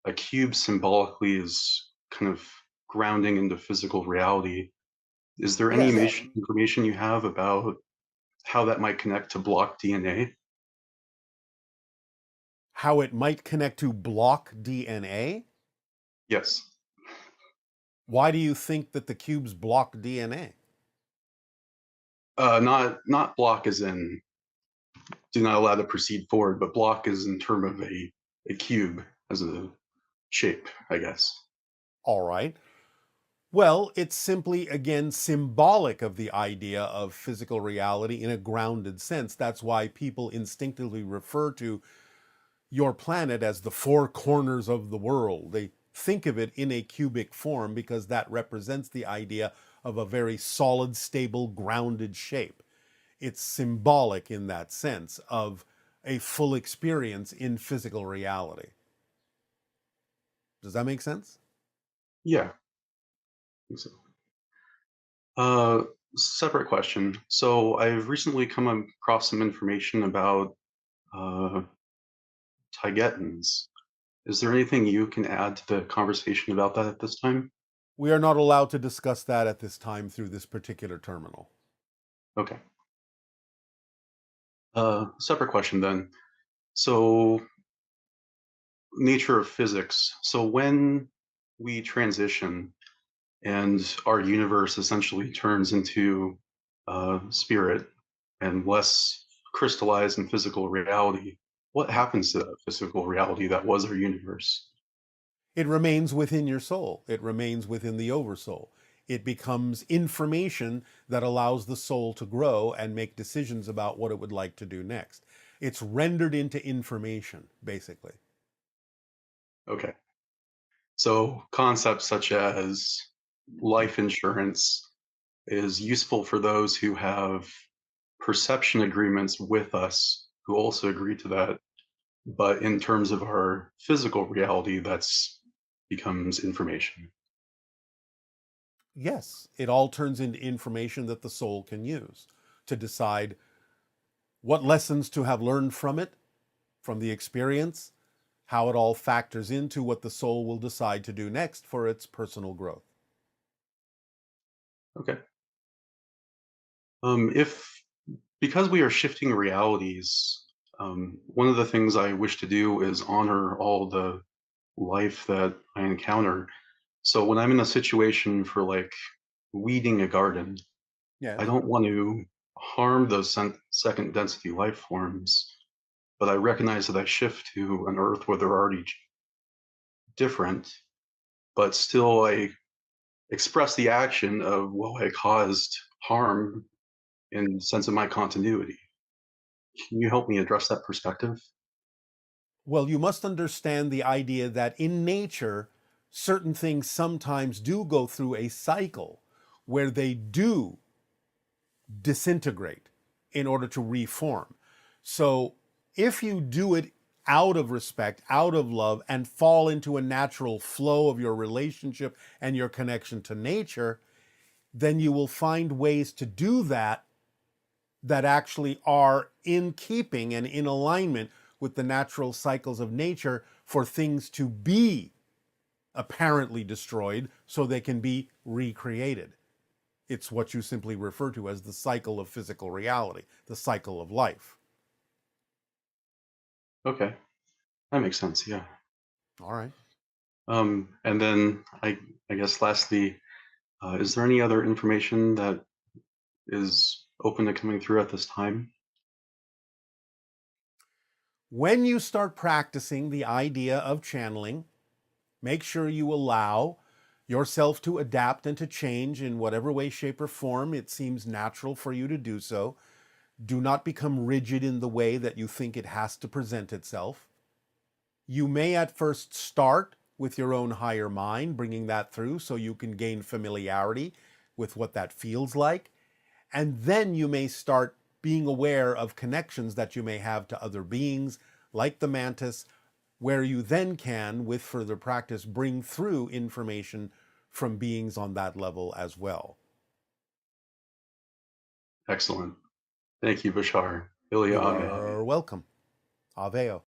Speaker 7: a cube symbolically is kind of grounding into physical reality. Is there any
Speaker 3: Yes.
Speaker 7: information you have about how that might connect to block DNA?
Speaker 3: How it might connect to block DNA?
Speaker 7: Yes.
Speaker 3: Why do you think that the cubes block DNA?
Speaker 7: Not block as in do not allow to proceed forward, but block is in term of a cube as a shape, I guess.
Speaker 3: All right. Well, it's simply, again, symbolic of the idea of physical reality in a grounded sense. That's why people instinctively refer to your planet as the four corners of the world. They think of it in a cubic form because that represents the idea of a very solid, stable, grounded shape. It's symbolic in that sense of a full experience in physical reality. Does that make sense?
Speaker 7: Yeah. So, separate question. So I've recently come across some information about uh, Tigetans. Is there anything you can add to the conversation about that at this time?
Speaker 3: We are not allowed to discuss that at this time through this particular terminal.
Speaker 7: Okay. Separate question then. So, nature of physics. So when we transition and our universe essentially turns into spirit and less crystallized in physical reality, what happens to that physical reality that was our universe?
Speaker 3: It remains within your soul. It remains within the oversoul. It becomes information that allows the soul to grow and make decisions about what it would like to do next. It's rendered into information, basically.
Speaker 7: Okay. So concepts such as life insurance is useful for those who have perception agreements with us who also agree to that. But in terms of our physical reality, that's becomes information.
Speaker 3: Yes, it all turns into information that the soul can use to decide what lessons to have learned from it, from the experience, how it all factors into what the soul will decide to do next for its personal growth.
Speaker 7: Okay. If because we are shifting realities, one of the things I wish to do is honor all the life that I encounter. So when I'm in a situation for like weeding a garden, I
Speaker 3: Yes.
Speaker 7: don't want to harm those second density life forms, but I recognize that I shift to an Earth where they're already different, but still I express the action of, well, I caused harm in the sense of my continuity. Can you help me address that perspective?
Speaker 3: Well, you must understand the idea that in nature, certain things sometimes do go through a cycle where they do disintegrate in order to reform. So if you do it out of respect, out of love, and fall into a natural flow of your relationship and your connection to nature, then you will find ways to do that that actually are in keeping and in alignment with the natural cycles of nature for things to be apparently destroyed so they can be recreated. It's what you simply refer to as the cycle of physical reality, the cycle of life.
Speaker 7: Okay, that makes sense. Yeah.
Speaker 3: All right.
Speaker 7: And then I guess lastly, is there any other information that is open to coming through at this time?
Speaker 3: When you start practicing the idea of channeling, make sure you allow yourself to adapt and to change in whatever way, shape, or form it seems natural for you to do so. Do not become rigid in the way that you think it has to present itself. You may at first start with your own higher mind, bringing that through so you can gain familiarity with what that feels like. And then you may start being aware of connections that you may have to other beings, like the mantis, where you then can, with further practice, bring through information from beings on that level as well.
Speaker 7: Excellent. Thank you, Bashar. Ilya Ave.
Speaker 3: You're welcome. Aveo.